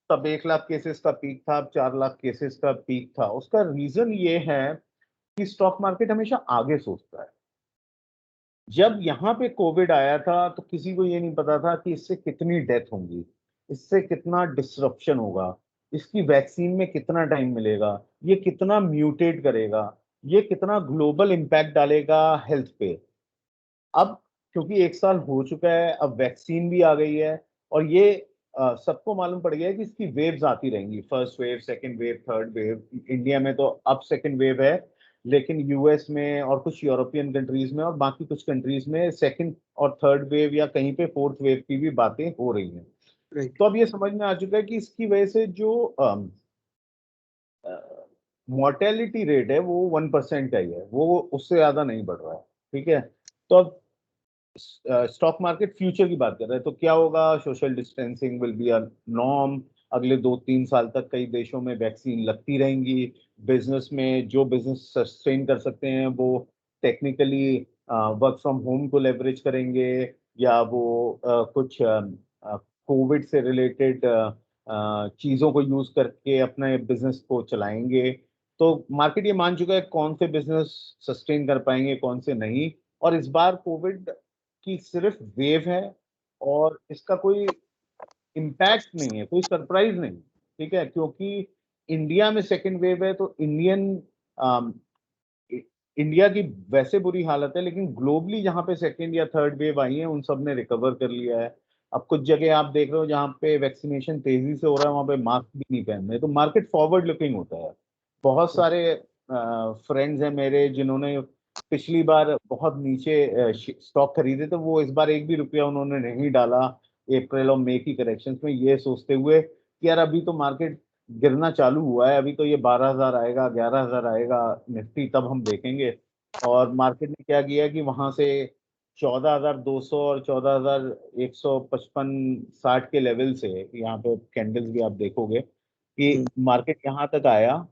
तब 1 लाख केसेस का पीक था, अब 4 लाख केसेस का पीक था। उसका रीजन ये है कि स्टॉक मार्केट हमेशा आगे सोचता है। जब यहाँ पे कोविड आया था तो किसी को ये नहीं पता था कि इससे कितनी डेथ होंगी, इससे कितना डिसरप्शन होगा, इसकी वैक्सीन में कितना टाइम मिलेगा, ये कितना म्यूटेट करेगा, ये कितना ग्लोबल इम्पैक्ट डालेगा हेल्थ पे। अब क्योंकि 1 साल हो चुका है, अब वैक्सीन भी आ गई है, और ये सबको मालूम पड़ गया है कि इसकी वेव्स आती रहेंगी, first wave, second wave, third wave. India में तो अब सेकंड वेव है, लेकिन यूएस में और कुछ यूरोपियन कंट्रीज में और बाकी कुछ कंट्रीज में सेकंड और थर्ड वेव या कहीं पे फोर्थ वेव की भी बातें हो रही हैं। राइट। तो अब ये समझ में आ चुका है कि इसकी वजह से जो मोर्टेलिटी रेट है वो 1% का ही है, वो उससे ज्यादा नहीं बढ़ रहा है। ठीक है, तो अब स्टॉक मार्केट फ्यूचर की बात कर रहे हैं, तो क्या होगा, social distancing will be a norm. अगले 2-3 साल तक कई देशों में वैक्सीन लगती रहेंगी। बिजनेस में जो बिजनेस सस्टेन कर सकते हैं वो टेक्निकली वर्क फ्रॉम होम को लेवरेज करेंगे, या वो कुछ कोविड से रिलेटेड चीजों को यूज करके अपने बिजनेस को चलाएंगे। तो मार्केट ये मान चुका है कौन से बिजनेस सस्टेन कर पाएंगे, कौन से नहीं। और इस बार कोविड की सिर्फ वेव है, और इसका कोई इम्पैक्ट नहीं है, कोई सरप्राइज नहीं। ठीक है, क्योंकि इंडिया में सेकेंड वेव है तो इंडिया की वैसे बुरी हालत है, लेकिन ग्लोबली जहां पे सेकेंड या थर्ड वेव आई है उन सब ने रिकवर कर लिया है। अब कुछ जगह आप देख रहे हो जहां पे वैक्सीनेशन तेजी से हो रहा है, वहां पे मास्क भी नहीं पहन रहे, तो मार्केट फॉरवर्ड लुकिंग होता है। बहुत सारे फ्रेंड्स हैं मेरे जिन्होंने पिछली बार बहुत नीचे स्टॉक खरीदे, तो वो इस बार एक भी रुपया उन्होंने नहीं डाला अप्रैल और मई की करेक्शन में, ये सोचते हुए कि यार अभी तो मार्केट गिरना चालू हुआ है, अभी तो ये 12,000 आएगा, 11,000 आएगा निफ्टी, तब हम देखेंगे। और मार्केट ने क्या किया कि वहां से 14,200 और 14,155-60 के लेवल से, यहाँ पे कैंडल्स भी आप देखोगे कि मार्केट यहाँ तक आया।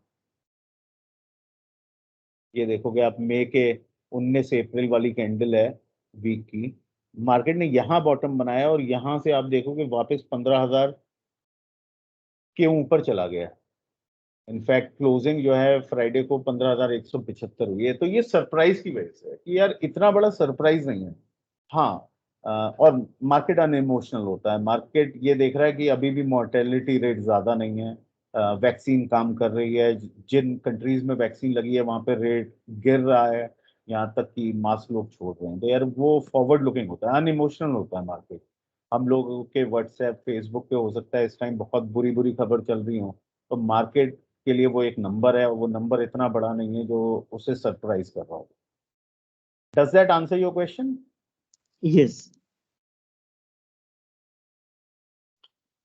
ये देखोगे आप, मई के 19 अप्रैल वाली कैंडल है वीक की। मार्केट ने यहाँ बॉटम बनाया और यहाँ से आप देखोगे वापस 15,000 के ऊपर चला गया। इनफैक्ट क्लोजिंग जो है फ्राइडे को 15,175 हुई है। तो ये सरप्राइज की वजह से है कि यार इतना बड़ा सरप्राइज नहीं है। हाँ, और मार्केट अनइमोशनल होता है। मार्केट ये देख रहा है कि अभी भी मोर्टेलिटी रेट ज्यादा नहीं है, वैक्सीन काम कर रही है। जिन कंट्रीज में वैक्सीन लगी है वहां पे रेट गिर रहा है, यहाँ तक कि मास्क लोग छोड़ रहे हैं। तो यार वो फॉरवर्ड लुकिंग होता है, अनइमोशनल होता है मार्केट। हम लोगों के व्हाट्सएप फेसबुक पे हो सकता है इस टाइम बहुत बुरी बुरी खबर चल रही हो, तो मार्केट के लिए वो एक नंबर है, और वो नंबर इतना बड़ा नहीं है जो उसे सरप्राइज कर रहा हो। Does that answer your question? Yes.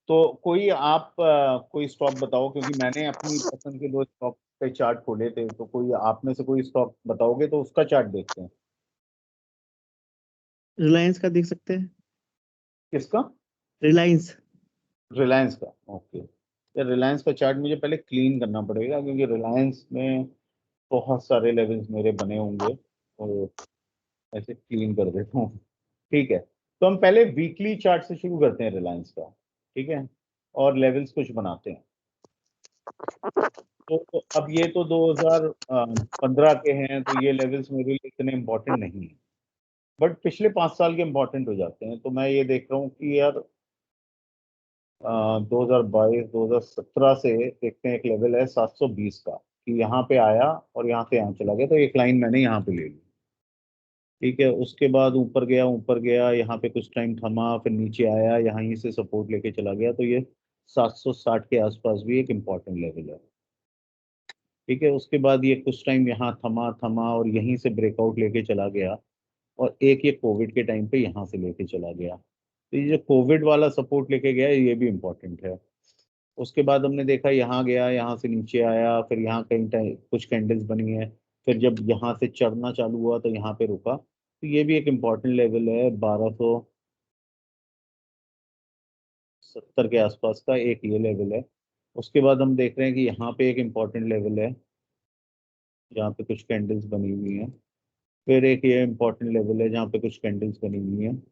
तो कोई आप कोई स्टॉक बताओ, क्योंकि मैंने अपनी पसंद के 2 स्टॉक पे चार्ट खोले थे, तो कोई आप में से कोई स्टॉक बताओगे तो उसका चार्ट देखते हैं। रिलायंस का देख सकते हैं। किसका? रिलायंस। रिलायंस का, ओके। यार रिलायंस का चार्ट मुझे पहले क्लीन करना पड़ेगा, क्योंकि रिलायंस में बहुत सारे लेवल्स मेरे बने होंगे, और ऐसे क्लीन कर देता हूँ। ठीक है, तो हम पहले वीकली चार्ट से शुरू करते हैं रिलायंस का, ठीक है, और लेवल्स कुछ बनाते हैं। तो अब ये तो 2015 के हैं, तो ये लेवल्स मेरे लिए इतने इम्पोर्टेंट नहीं है, बट पिछले 5 साल के इम्पोर्टेंट हो जाते हैं। तो मैं ये देख रहा हूँ कि यार 2022 2017 से देखते हैं, एक लेवल है 720 का, कि यहाँ पे आया और यहाँ से यहाँ चला गया, तो एक लाइन मैंने यहाँ पे ले ली। ठीक है, उसके बाद ऊपर गया, यहाँ पे कुछ टाइम थमा, फिर नीचे आया, यहाँ से सपोर्ट लेके चला गया। तो ये 760 के आसपास भी एक इम्पॉर्टेंट लेवल है। ठीक है, उसके बाद ये कुछ टाइम यहाँ थमा थमा और यहीं से ब्रेकआउट लेके चला गया, और एक ये कोविड के टाइम पे यहाँ से लेके चला गया। तो ये जो कोविड वाला सपोर्ट लेके गया ये भी इम्पोर्टेंट है। उसके बाद हमने देखा यहाँ गया, यहाँ से नीचे आया, फिर यहाँ कहीं टाइम कुछ कैंडल्स बनी है, फिर जब यहाँ से चढ़ना चालू हुआ तो यहाँ पे रुका। तो ये भी एक इम्पॉर्टेंट लेवल है, 1270 के आसपास का एक ये लेवल है। उसके बाद हम देख रहे हैं कि यहाँ पे एक इम्पॉर्टेंट लेवल है, जहाँ पे कुछ कैंडल्स बनी हुई हैं। फिर एक ये इम्पॉर्टेंट लेवल है जहाँ पे कुछ कैंडल्स बनी हुई हैं।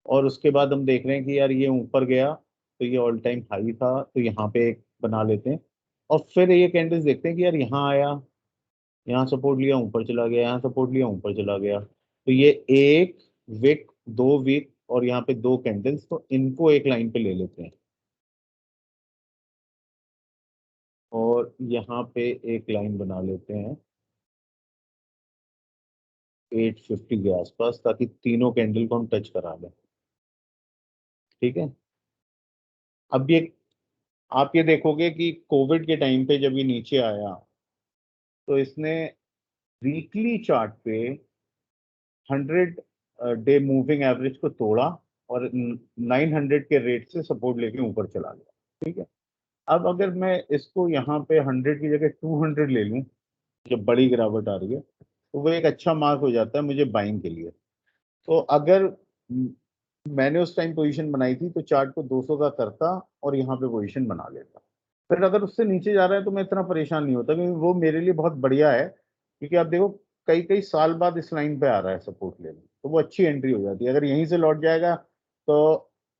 और उसके बाद हम देख रहे हैं कि यार ये ऊपर गया, तो ये ऑल टाइम हाई था, तो यहाँ पे एक बना लेते हैं। और फिर ये कैंडल्स देखते हैं कि यार यहाँ आया, यहाँ सपोर्ट लिया, ऊपर चला गया, यहाँ सपोर्ट लिया, ऊपर चला गया। तो ये एक विक, 2 विक, और यहाँ पे 2 कैंडल्स, तो इनको एक लाइन पे ले लेते हैं, और यहाँ पे एक लाइन बना लेते हैं 850 के आसपास, ताकि तीनों कैंडल को हम टच करा लें। ठीक है, अब ये आप ये देखोगे कि कोविड के टाइम पे जब ये नीचे आया, तो इसने वीकली चार्ट पे 100 डे मूविंग एवरेज को तोड़ा, और 900 के रेट से सपोर्ट लेके ऊपर चला गया। ठीक है, अब अगर मैं इसको यहाँ पे 100 की जगह 200 ले लूँ, जब बड़ी गिरावट आ रही है, तो वो एक अच्छा मार्क हो जाता है मुझे बाइंग के लिए। तो अगर मैंने उस टाइम पोजीशन बनाई थी, तो चार्ट को 200 का करता और यहाँ पे पोजीशन बना लेता। फिर अगर उससे नीचे जा रहा है तो मैं इतना परेशान नहीं होता, क्योंकि वो मेरे लिए बहुत बढ़िया है। क्योंकि आप देखो, कई कई साल बाद इस लाइन पे आ रहा है सपोर्ट लेने, तो वो अच्छी एंट्री हो जाती है। अगर यहीं से लौट जाएगा तो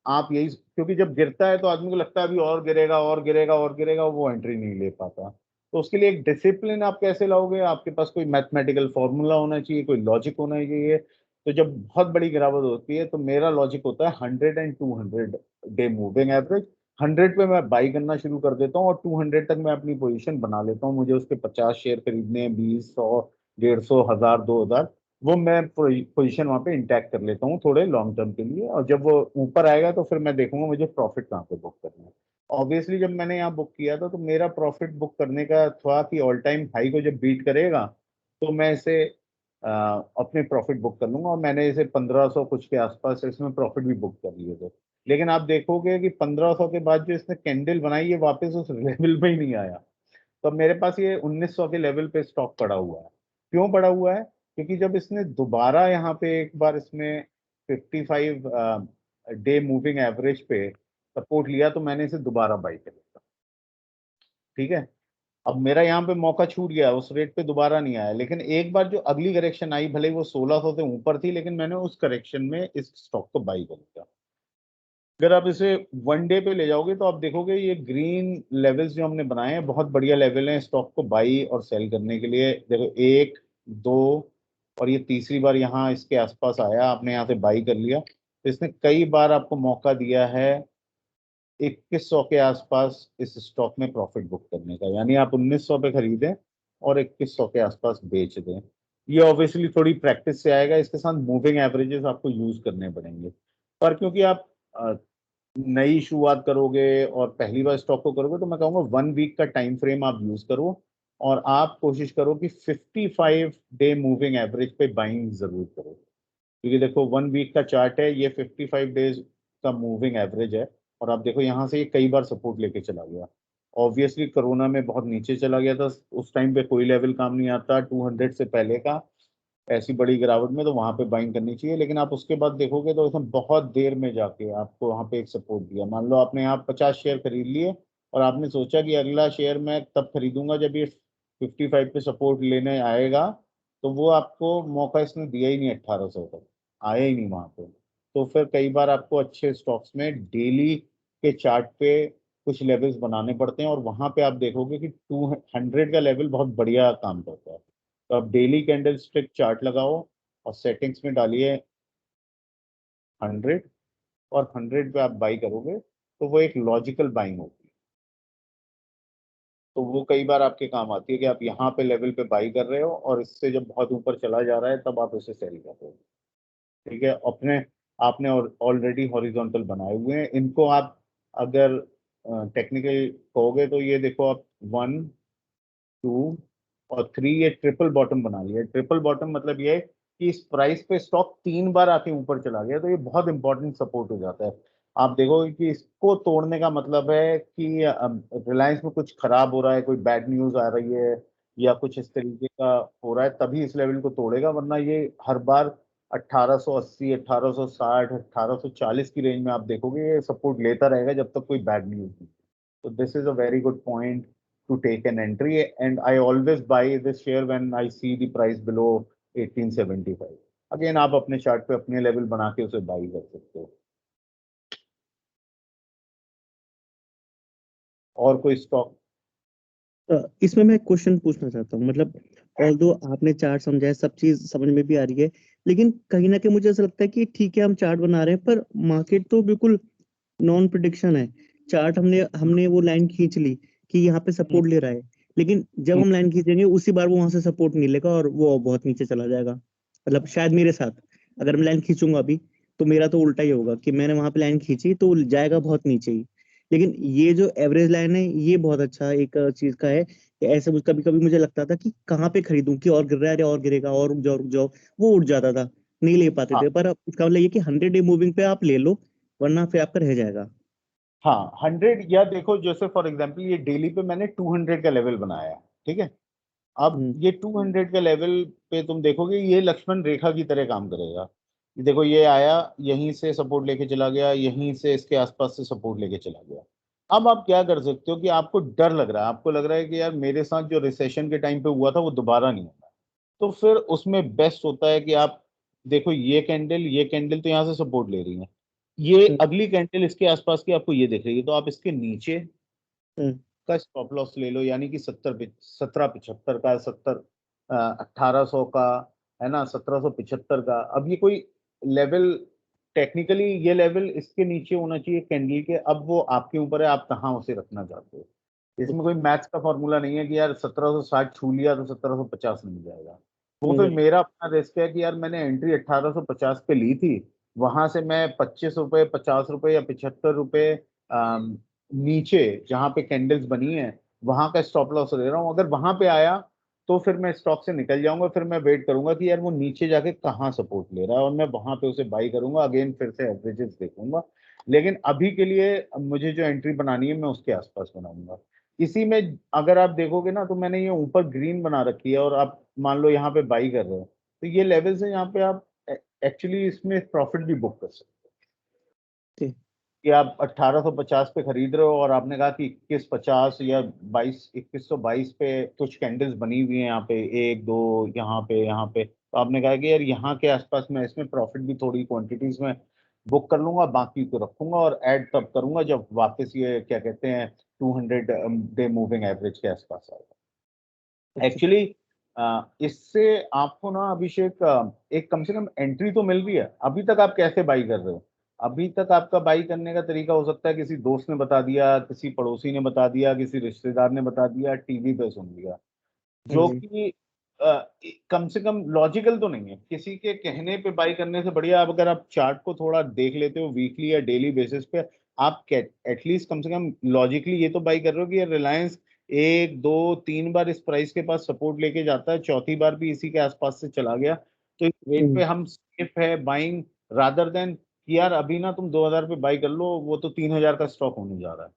आप यही, क्योंकि जब गिरता है तो आदमी को लगता है अभी और गिरेगा और गिरेगा और गिरेगा, वो एंट्री नहीं ले पाता। तो उसके लिए एक डिसिप्लिन आप कैसे लाओगे? आपके पास कोई मैथमेटिकल फॉर्मूला होना चाहिए, कोई लॉजिक होना चाहिए। तो जब बहुत बड़ी गिरावट होती है, तो मेरा लॉजिक होता है 100 एंड 200 डे मूविंग एवरेज। 100 पे मैं बाई करना शुरू कर देता हूँ, और 200 तक मैं अपनी पोजीशन बना लेता हूँ। मुझे उसके 50 शेयर खरीदने हैं, 20, 100, 150, 1000, 2000, वो मैं पोजीशन वहां पे इंटैक्ट कर लेता हूँ थोड़े लॉन्ग टर्म के लिए। और जब वो ऊपर आएगा तो फिर मैं देखूंगा मुझे प्रॉफिट कहाँ पे बुक करना है। ऑब्वियसली जब मैंने यहाँ बुक किया था, तो मेरा प्रॉफिट बुक करने का था कि ऑल टाइम हाई को जब बीट करेगा, तो मैं इसे अपने प्रॉफिट बुक कर लूंगा। और मैंने इसे 1500 कुछ के आसपास इसमें प्रॉफिट भी बुक कर लिए थे। लेकिन आप देखोगे कि 1500 के बाद जो इसने कैंडल बनाई, ये वापस उस लेवल पे ही नहीं आया। तो अब मेरे पास ये 1900 के लेवल पे स्टॉक पड़ा हुआ है। क्यों बढ़ा हुआ है? क्योंकि जब इसने दोबारा यहाँ पे एक बार इसमें 55 डे मूविंग एवरेज पे सपोर्ट लिया तो मैंने इसे दोबारा बाई कर लिया। ठीक है, अब मेरा यहाँ पे मौका छूट गया, उस रेट पे दोबारा नहीं आया, लेकिन एक बार जो अगली करेक्शन आई, भले ही वो 1600 से ऊपर थी, लेकिन मैंने उस करेक्शन में इस स्टॉक को बाई कर लिया। अगर आप इसे वन डे पे ले जाओगे तो आप देखोगे ये ग्रीन लेवल्स जो हमने बनाए हैं बहुत बढ़िया लेवल हैं स्टॉक को बाई और सेल करने के लिए। देखो 1, 2 और ये तीसरी बार यहाँ इसके आसपास आया, आपने यहाँ से बाई कर लिया, तो इसने कई बार आपको मौका दिया है 2100 के आसपास इस स्टॉक में प्रॉफिट बुक करने का, यानी आप 1900 पे खरीदें और 2100 के आसपास बेच दें। ये ऑब्वियसली थोड़ी प्रैक्टिस से आएगा, इसके साथ मूविंग एवरेजेस आपको यूज करने पड़ेंगे। पर क्योंकि आप नई शुरुआत करोगे और पहली बार स्टॉक को करोगे तो मैं कहूँगा 1 वीक का टाइम फ्रेम आप यूज करो और आप कोशिश करो कि 55 डे मूविंग एवरेज पे बाइंग जरूर करो, क्योंकि देखो 1 वीक का चार्ट है, ये 55 डेज का मूविंग एवरेज है और आप देखो यहाँ से ये कई बार सपोर्ट लेके चला गया। ऑब्वियसली कोरोना में बहुत नीचे चला गया था, उस टाइम पे कोई लेवल काम नहीं आता 200 से पहले का, ऐसी बड़ी गिरावट में तो वहां पे बाइंग करनी चाहिए। लेकिन आप उसके बाद देखोगे तो इसमें बहुत देर में जाके आपको वहां पे एक सपोर्ट दिया। मान लो आपने यहाँ 50 शेयर खरीद लिए और आपने सोचा कि अगला शेयर मैं तब खरीदूंगा जब ये 55 पे सपोर्ट लेने आएगा, तो वो आपको मौका इसने दिया ही नहीं, 1800 तक आया ही नहीं वहां पे। तो फिर कई बार आपको अच्छे स्टॉक्स में डेली के चार्ट पे कुछ लेवल्स बनाने पड़ते हैं और वहां पे आप देखोगे कि 200 का लेवल बहुत बढ़िया काम करता है। तो आप डेली कैंडल स्टिक चार्ट लगाओ और सेटिंग्स में डालिए 100 और 100 पे आप बाई करोगे तो वो एक लॉजिकल बाइंग होगी। तो वो कई बार आपके काम आती है कि आप यहाँ पे लेवल पे बाई कर रहे हो और इससे जब बहुत ऊपर चला जा रहा है तब आप उसे सेल कर रहे हो। ठीक है, अपने आपने ऑलरेडी हॉरिजॉन्टल बनाए हुए हैं, इनको आप अगर टेक्निकल कहोगे तो ये देखो आप 1, 2 और 3 ये ट्रिपल बॉटम बना लिया। ट्रिपल बॉटम मतलब ये है कि इस प्राइस पे स्टॉक 3 बार आके ऊपर चला गया तो ये बहुत इंपॉर्टेंट सपोर्ट हो जाता है। आप देखोगे कि इसको तोड़ने का मतलब है कि रिलायंस में कुछ खराब हो रहा है, कोई बैड न्यूज आ रही है या कुछ इस तरीके का हो रहा है, तभी इस लेवल को तोड़ेगा, वरना ये हर बार 1880, 1860, 1840 की रेंज में आप देखोगे ये सपोर्ट लेता रहेगा जब तक कोई बैड न्यूज नहीं। तो this is a very good point to take an entry, and I always buy this share when I see the price below 1875. Again आप अपने चार्ट पे अपने लेवल बना के उसे बाई कर सकते हो। और कोई स्टॉक? इसमें मैं क्वेश्चन पूछना चाहता हूँ, मतलब ऑल्दो आपने चार्ट समझाया, सब चीज समझ में भी आ रही है, लेकिन कहीं ना कहीं मुझे ऐसा लगता है कि ठीक है हम चार्ट बना रहे हैं पर मार्केट तो बिल्कुल नॉन प्रिडिक्शन है। चार्ट हमने हमने वो लाइन खींच ली कि यहाँ पे सपोर्ट ले रहा है, लेकिन जब हम लाइन खींचेंगे उसी बार वो वहां से सपोर्ट नहीं लेगा और वो बहुत नीचे चला जाएगा। मतलब शायद मेरे साथ, अगर मैं लाइन खींचूंगा अभी तो मेरा तो उल्टा ही होगा कि मैंने वहां पे लाइन खींची तो जाएगा बहुत नीचे ही। लेकिन ये जो एवरेज लाइन है ये बहुत अच्छा एक चीज का है कि ऐसे कभी कभी मुझे लगता था कि कहाँ पे खरीदूं कि और गिर रहा है, अरे और गिरेगा, और रुक जाओ, वो उठ जाता था, नहीं ले पाते हाँ थे। पर अब इसका मतलब ये कि 100 डे मूविंग पे आप ले लो, वरना फिर आपका रह जाएगा। हाँ 100, या देखो जैसे फॉर एग्जांपल ये डेली पे मैंने 200 का लेवल बनाया है, ठीक है। अब हम्म। ये 200 के लेवल पे तुम देखोगे ये लक्ष्मण रेखा की तरह काम करेगा। ये देखो ये आया, यहीं से सपोर्ट लेके चला गया, यहीं से इसके आसपास से सपोर्ट लेके चला गया। अब आप क्या कर सकते हो कि आपको डर लग रहा है, आपको लग रहा है कि यार मेरे साथ जो रिसेशन के टाइम पे हुआ था वो दोबारा नहीं होगा, तो फिर उसमें बेस्ट होता है कि आप देखो ये कैंडल तो यहाँ से सपोर्ट ले रही है, ये हम्म। अगली कैंडल इसके आसपास की आपको ये दिख रही है, तो आप इसके नीचे हम्म। का स्टॉप लॉस ले लो, यानी कि 1775 का, 1800 का, है ना, 1775 का। अब ये कोई लेवल, टेक्निकली ये लेवल इसके नीचे होना चाहिए कैंडल के, अब वो आपके ऊपर है आप कहाँ उसे रखना चाहते हो। इसमें कोई मैथ्स का फॉर्मूला नहीं है कि यार 1760 छू लिया तो 1750 मिल जाएगा। वो फिर हम्म। मेरा अपना रिस्क है कि यार मैंने एंट्री 1850 पे ली थी, वहां से मैं 25 रुपए, 50 रुपए या 75 रुपए नीचे जहां पे कैंडल्स बनी है वहां का स्टॉप लॉस ले रहा हूँ। अगर वहां पे आया तो फिर मैं स्टॉक से निकल जाऊंगा, फिर मैं वेट करूंगा कि यार वो नीचे जाके कहाँ सपोर्ट ले रहा है और मैं वहां पे उसे बाई करूंगा, अगेन फिर से एवरेजेस देखूंगा। लेकिन अभी के लिए मुझे जो एंट्री बनानी है मैं उसके आसपास बनाऊंगा। इसी में अगर आप देखोगे ना, तो मैंने ये ऊपर ग्रीन बना रखी है और आप मान लो यहाँ पे बाई कर रहे हो, तो ये लेवल्स है यहाँ पे आप एक्चुअली इसमें प्रॉफिट भी बुक कर सकते हो। ठीक। कि आप 1850 पे खरीद रहे हो और आपने कहा कि 2150 या 2122 पे कुछ कैंडल्स बनी हुई हैं यहाँ पे, एक दो यहाँ पे, तो आपने कहा कि यार यहाँ के आसपास मैं इसमें प्रॉफिट भी थोड़ी क्वांटिटीज में बुक कर लूंगा, बाकी को रखूंगा और ऐड तब करूंगा जब वापस ये क्या कहते हैं 200 डे मूविंग एवरेज के आसपास आएगा। एक्चुअली इससे आपको ना अभिषेक एक कम से कम एंट्री तो मिल रही है। अभी तक आप कैसे बाई कर रहे हो? अभी तक आपका बाई करने का तरीका हो सकता है किसी दोस्त ने बता दिया, किसी पड़ोसी ने बता दिया, किसी रिश्तेदार ने बता दिया, टीवी पे सुन लिया, हाँ जो जी। कि कम से कम लॉजिकल तो नहीं है। किसी के कहने पे बाई करने से बढ़िया आप अगर आप चार्ट को थोड़ा देख लेते हो वीकली या डेली बेसिस पे, आप एटलीस्ट कम से कम लॉजिकली ये तो बाई कर रहे हो कि रिलायंस एक दो तीन बार इस प्राइस के पास सपोर्ट लेके जाता है, चौथी बार भी इसी के आसपास से चला गया, तो इस रेट पे हम सेफ है बाइंग, रादर देन कि यार अभी ना तुम 2000 पे बाई कर लो, वो तो 3000 का स्टॉक होने जा रहा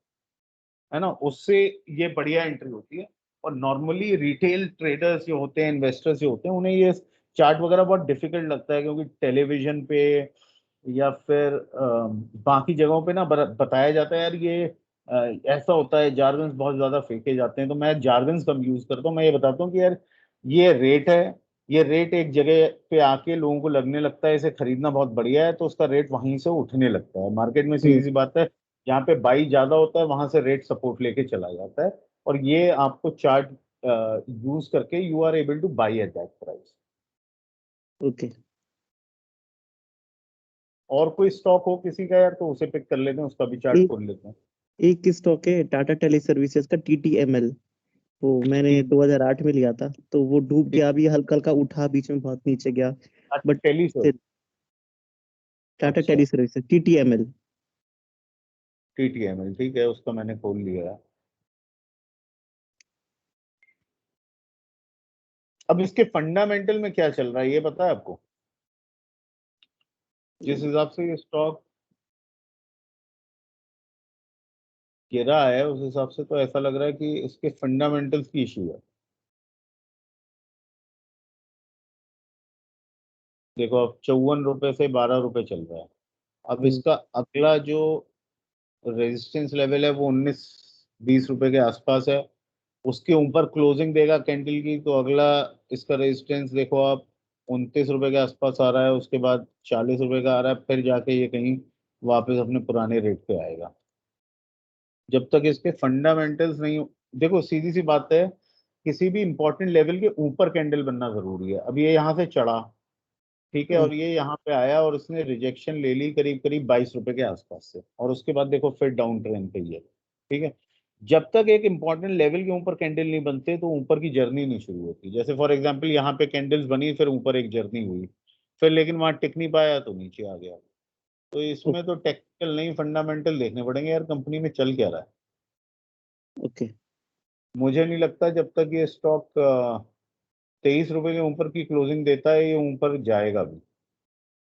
है ना, उससे ये बढ़िया एंट्री होती है। और नॉर्मली रिटेल ट्रेडर्स जो होते हैं, इन्वेस्टर्स जो होते हैं, उन्हें ये चार्ट वगैरह बहुत डिफिकल्ट लगता है, क्योंकि टेलीविजन पे या फिर बाकी जगहों पे ना बताया जाता है यार ये ऐसा होता है, जार्गन्स बहुत ज्यादा फेंके जाते हैं, तो मैं जार्गन्स कम यूज करता हूँ। मैं ये बताता हूँ कि यार ये रेट है, ये रेट एक जगह पे आके लोगों को लगने लगता है इसे खरीदना बहुत बढ़िया है, तो उसका रेट वहीं से उठने लगता है। मार्केट में सीधी सी बात है, जहाँ पे बाई ज्यादा होता है वहां से रेट सपोर्ट लेके चला जाता है, और ये आपको चार्ट यूज करके you are able to buy at that price. Okay. और कोई स्टॉक हो किसी का यार तो उसे पिक कर लेते हैं, उसका भी चार्ट एक खोल लेते हैं। एक स्टॉक है टाटा टेली सर्विसेज का, TTML। वो मैंने ठीक 2008 में लिया था, तो वो डूब ठीक। गया, अभी हल्का हल्का उठा, बीच में बहुत नीचे गया। अच्छा, बट टेली सर। टाटा अच्छा, टेली सर्विसेज, TTML। TTML ठीक है, उसका मैंने खोल लिया है। अब इसके फंडामेंटल में क्या चल रहा है ये पता है आपको? जिस हिसाब से ये स्टॉक गिरा है उस हिसाब से तो ऐसा लग रहा है कि इसके फंडामेंटल्स की इशू है। देखो अब 54 रुपए से 12 रुपए चल रहा है। अब इसका अगला जो रेजिस्टेंस लेवल है वो 19-20 रुपए के आसपास है। उसके ऊपर क्लोजिंग देगा कैंडल की, तो अगला इसका रेजिस्टेंस देखो आप 29 रुपए के आसपास आ रहा है, उसके बाद 40 रुपए का आ रहा है, फिर जाके ये कहीं वापस अपने पुराने रेट पे आएगा। जब तक इसके फंडामेंटल्स नहीं देखो सीधी सी बात है, किसी भी इंपॉर्टेंट लेवल के ऊपर कैंडल बनना जरूरी है। अब ये यहाँ से चढ़ा, ठीक है, और ये यहाँ पे आया और इसने रिजेक्शन ले ली करीब करीब 22 रुपए के आसपास से, और उसके बाद देखो फिर डाउन ट्रेंड पे ही है। ठीक है, जब तक एक इंपॉर्टेंट लेवल के ऊपर कैंडल नहीं बनते तो ऊपर की जर्नी नहीं शुरू होती। जैसे फॉर एग्जांपल यहाँ पे कैंडल्स बनी, फिर ऊपर एक जर्नी हुई, फिर लेकिन वहां टिक नहीं पाया तो नीचे आ गया। तो इसमें तो टेक्निकल नहीं, फंडामेंटल देखने पड़ेंगे यार कंपनी में चल क्या रहा है। ओके। मुझे नहीं लगता जब तक ये स्टॉक 23 रुपए के ऊपर की क्लोजिंग देता है ये ऊपर जाएगा भी,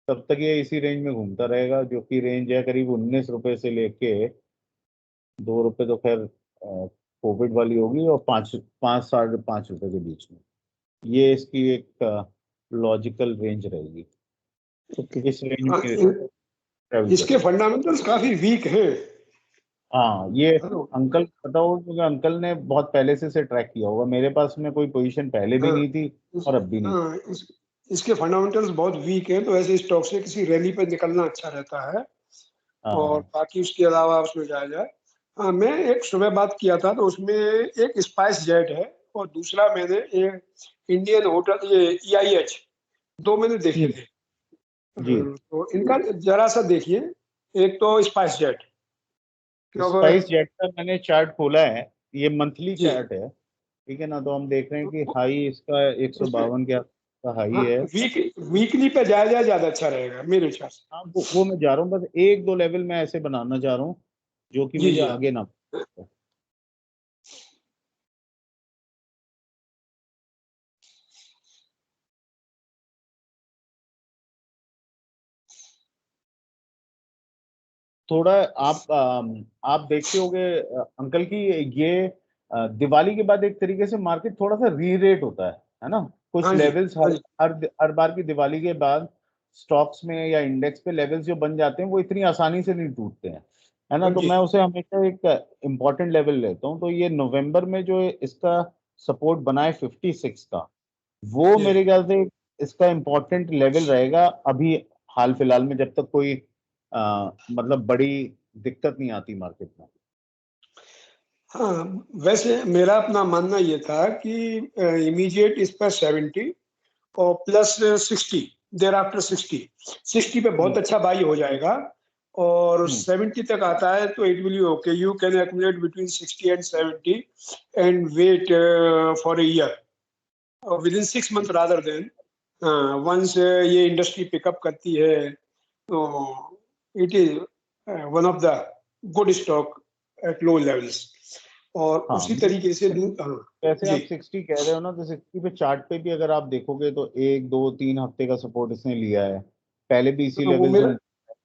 तब तक ये इसी रेंज में घूमता रहेगा, जो कि रेंज है करीब 19 रुपए से लेके 2 रुपए, तो खैर कोविड वाली होगी, और 5-5.5 रुपए के बीच में ये इसकी एक लॉजिकल रेंज रहेगी। ओके। इस रेंज हाँ, में ट्रेवल इसके करेगा। फंडामेंटल्स काफी वीक हैं। हाँ, ये हेलो। अंकल को पता होगा क्योंकि अंकल ने बहुत पहले से इसे ट्रैक किया होगा। मेरे पास में कोई पोजीशन पहले भी हाँ, नहीं थी और अब भी नहीं। हाँ, इसके फंडामेंटल्स बहुत वीक हैं, तो ऐसे स्टॉक से किसी रैली पर निकलना अच्छा रहता है। और हाँ बाकी उसके अलावा उसमें जाया जाए। हाँ, मैं एक सुबह बात किया था तो उसमें एक स्पाइस जेट है और दूसरा मैंने एक इंडियन होटल, ये EIH, दो मैंने देखे थे। जी। तो इनका जरा सा देखिए। एक तो स्पाइस जेट, स्पाइस क्योंकि जेट का मैंने चार्ट खोला है, ये मंथली जी, चार्ट है। ठीक है ना, तो हम देख रहे हैं कि तो हाई इसका उसमें 152 का हाई हाँ, है। वीकली पे जाया जाए ज्यादा अच्छा रहेगा मेरे हिसाब से। हाँ वो मैं जा रहा हूँ, बस एक दो लेवल मैं ऐसे बनाना चाह रहा हूँ जो कि जी मुझे जी। आगे ना। थोड़ा आप देखते होगे अंकल की ये दिवाली के बाद एक तरीके से मार्केट थोड़ा सा री रेट होता है ना। कुछ हाँ जी, लेवल्स हाँ हर जी, हर हर बार की दिवाली के बाद स्टॉक्स में या इंडेक्स पे लेवल्स जो बन जाते हैं वो इतनी आसानी से नहीं टूटते हैं, है ना। हाँ तो जी, मैं उसे हमेशा एक इम्पोर्टेंट लेवल लेता हूँ। तो ये नवंबर में जो इसका सपोर्ट बना है 56 का, वो जी। मेरे ख्याल से इसका इम्पोर्टेंट लेवल रहेगा अभी हाल फिलहाल में, जब तक कोई मतलब बड़ी दिक्कत नहीं आती मार्केट में। हाँ, वैसे मेरा अपना मानना ये था कि इमीडिएट इस पर 70 और प्लस 60, देर आफ्टर 60 पे बहुत हम्म, अच्छा बाई हो जाएगा। और हम्म, 70 तक आता है तो it will be okay, you can accumulate between 60 and 70 and wait for a year within 6 months rather than once ये इंडस्ट्री पिकअप करती है तो it is one of the good stock at low levels. और हाँ। उसी तरीके से हाँ वैसे जी। आप 60 कह रहे हो ना, तो 60 पे चार्ट पे भी अगर आप देखोगे तो 1 2 3 हफ्ते का सपोर्ट इसने लिया है, पहले भी इसी वो लेवल से मेरा,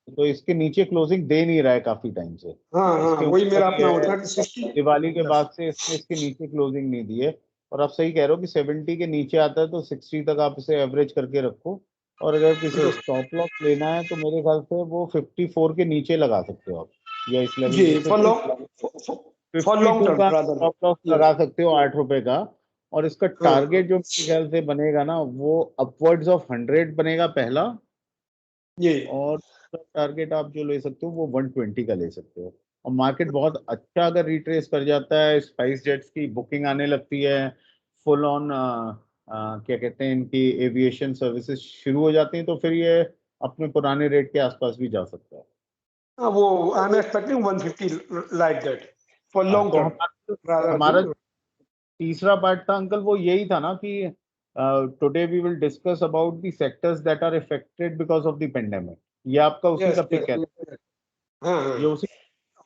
तो इसके नीचे क्लोजिंग दे नहीं रहा है काफी टाइम से। हाँ हाँ इसके वही ऊपर मेरा ही अपना वो है, था कि 60। दिवाली के यस। बाद से इसने इसके नीचे क्लोजिंग नहीं दी है। और आप सही कह रहे हो कि 70 के नीचे आता है तो 60 तक आप इसे एवरेज करके रखो। और अगर किसी को स्टॉप लॉस लेना है तो मेरे ख्याल से वो 54 के नीचे लगा सकते हो आप, या इस लेवल जी, पे for 50, long, for long 52 term का rather than. Stop loss yes. लगा सकते हो 8 रुपए का। और इसका हाँ हाँ टारगेट जो मेरे ख्याल से बनेगा ना, वो अपवर्ड्स ऑफ 100 बनेगा पहला। ये और टारगेट आप जो ले सकते हो वो 120 का ले सकते हो। और मार्केट बहुत अच्छा अगर रिट्रेस कर जाता है, स्पाइस जेट्स की बुकिंग आने लगती है, फुल ऑन क्या कहते हैं इनकी एविएशन सर्विसेज शुरू हो जाती हैं, तो फिर ये अपने पुराने रेट के आसपास भी जा सकता है। वो I am expecting 150 like that for हाँ, लॉन्ग तो टर्म हमारा रादर हमारा देन। तीसरा पार्ट था अंकल, वो यही था ना कि today we will discuss about the sectors that are affected because of the pandemic. ये आपका उसी का यस पिक है? यस। हाँ ये उसी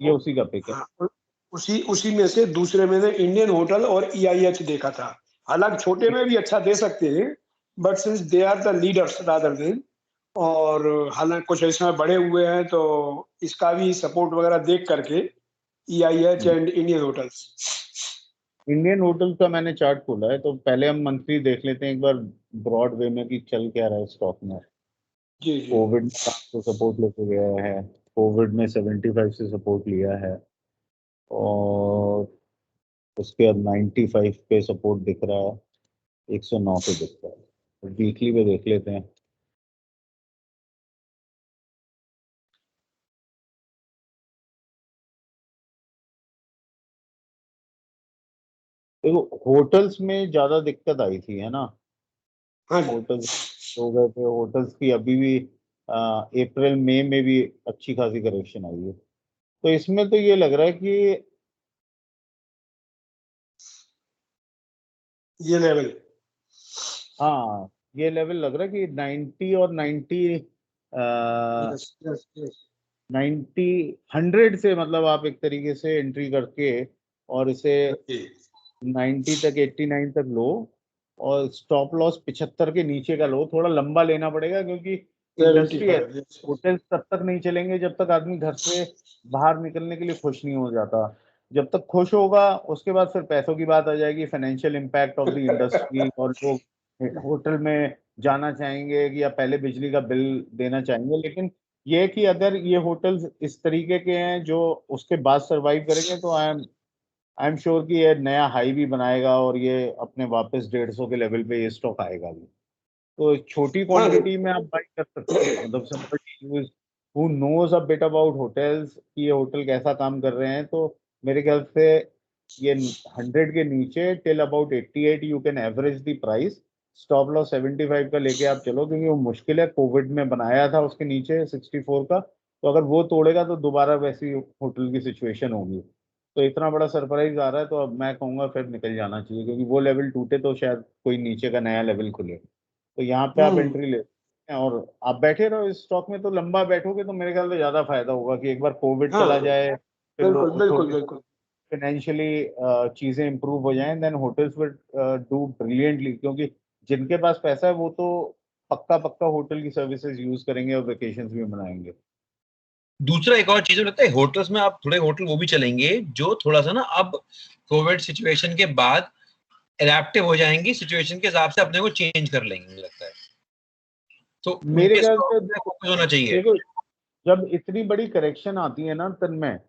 ये हाँ उसी का पिक है? हाँ। उसी उसी में से दूसरे मैंने इंडियन होटल और EIH देखा था। हालांकि छोटे में भी अच्छा दे सकते हैं, but since they are the leaders rather than, और हालांकि कुछ इसमें बड़े हुए हैं तो इसका भी सपोर्ट वगैरह देख करके EIH and Indian hotels. Indian hotel का मैंने चार्ट खोला है, तो पहले हम मंथली देख लेते हैं एक बार ब्रॉड वे में कि चल क्या रहा है स्टॉक में। जी जी। कोविड में 500 सपोर्ट लेके गया है, कोविड में 75 से सपोर्ट लिया है, और उसके बाद 95 पे सपोर्ट दिख रहा है, 109 पे दिख रहा है। वीकली पे देख लेते हैं। देखो होटल्स में ज्यादा दिक्कत आई थी, है ना। हाँ जी होटल्स हो गए थे, होटल्स की अभी भी अप्रैल मई में भी अच्छी खासी करेक्शन आई है। तो इसमें तो ये लग रहा है कि ये लेवल। हाँ, ये लेवल लग रहा है कि 90 और 90 यस यस यस। 100 से, मतलब आप एक तरीके से एंट्री करके और इसे जी 90 तक 89 तक लो, और स्टॉप लॉस 75 के नीचे का लो। थोड़ा लंबा लेना पड़ेगा क्योंकि इंडस्ट्री है, 75। यस होटल तब तक नहीं चलेंगे जब तक आदमी घर से बाहर निकलने के लिए खुश नहीं हो जाता। जब तक खुश होगा उसके बाद फिर पैसों की बात आ जाएगी, financial impact of the industry, और लोग होटल में जाना चाहेंगे कि या पहले बिजली का बिल देना चाहेंगे। लेकिन ये है कि अगर ये होटल्स इस तरीके के हैं जो उसके बाद सरवाइव करेंगे, तो आई एम श्योर कि ये नया हाई भी बनाएगा और ये अपने वापस 150 के लेवल पे ये स्टॉक आएगा भी। तो छोटी हाँ क्वांटिटी में आप बाई कर सकते हो, मतलब somebody who knows a bit about hotels कि ये होटल कैसा काम कर रहे हैं, तो मेरे ख्याल से ये 100 के नीचे till about 88 you can average the price. Stop loss 75 का लेके आप चलो, क्योंकि वो मुश्किल है, कोविड में बनाया था उसके नीचे 64 का, तो अगर वो तोड़ेगा तो दोबारा वैसी होटल की सिचुएशन होगी। तो इतना बड़ा सरप्राइज आ रहा है, तो अब मैं कहूंगा फिर निकल जाना चाहिए, क्योंकि वो लेवल टूटे तो शायद कोई नीचे का नया लेवल खुले। तो यहाँ पे आप हम्म। एंट्री ले सकते हैं, और आप बैठे रहो इस स्टॉक में। तो लंबा बैठोगे तो मेरे ख्याल से ज्यादा फायदा होगा कि एक बार कोविड हाँ चला जाए, फिर बिल्कुल लोग बिल्कुल थोड़ी बिल्कुल। फाइनेंशियली चीजें इंप्रूव हो जाएं, then hotels will do brilliantly, क्योंकि जिनके पास पैसा है वो तो पक्का पक्का होटल की सर्विसेज यूज करेंगे और वेकेशंस भी मनाएंगे। दूसरा एक और चीज लगता है होटल्स में, आप थोड़े होटल वो भी चलेंगे जो थोड़ा सा ना अब कोविड सिचुएशन के बाद एडेप्टिव हो जाएंगी, सिचुएशन के हिसाब से अपने को चेंज कर लेंगे, मुझे लगता है। तो मेरे ख्याल से फोकस होना चाहिए। देखो, जब इतनी बड़ी करेक्शन आती है ना तन्मय,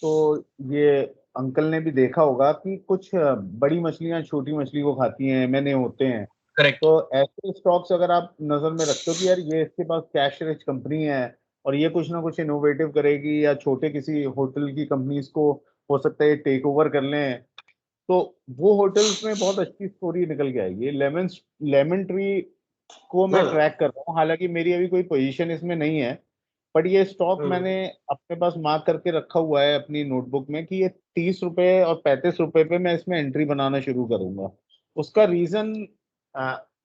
तो ये अंकल ने भी देखा होगा कि कुछ बड़ी मछलियां छोटी मछली को खाती हैं, मैंने होते हैं। करेक्ट। तो ऐसे स्टॉक्स अगर आप नजर में रखते हो कि यार ये इसके पास कैश रिच कंपनी है और ये कुछ ना कुछ इनोवेटिव करेगी, या छोटे किसी होटल की कंपनीज को हो सकता है टेक ओवर कर लें, तो वो होटल्स में बहुत अच्छी स्टोरी निकल के आएगी। लेमन ट्री को मैं ट्रैक कर रहा हूँ, हालांकि मेरी अभी कोई पोजीशन इसमें नहीं है, बट ये स्टॉक मैंने अपने पास मार्क करके रखा हुआ है अपनी नोटबुक में कि ये 30 रुपए और 35 रुपए पे मैं इसमें एंट्री बनाना शुरू करूंगा। उसका रीजन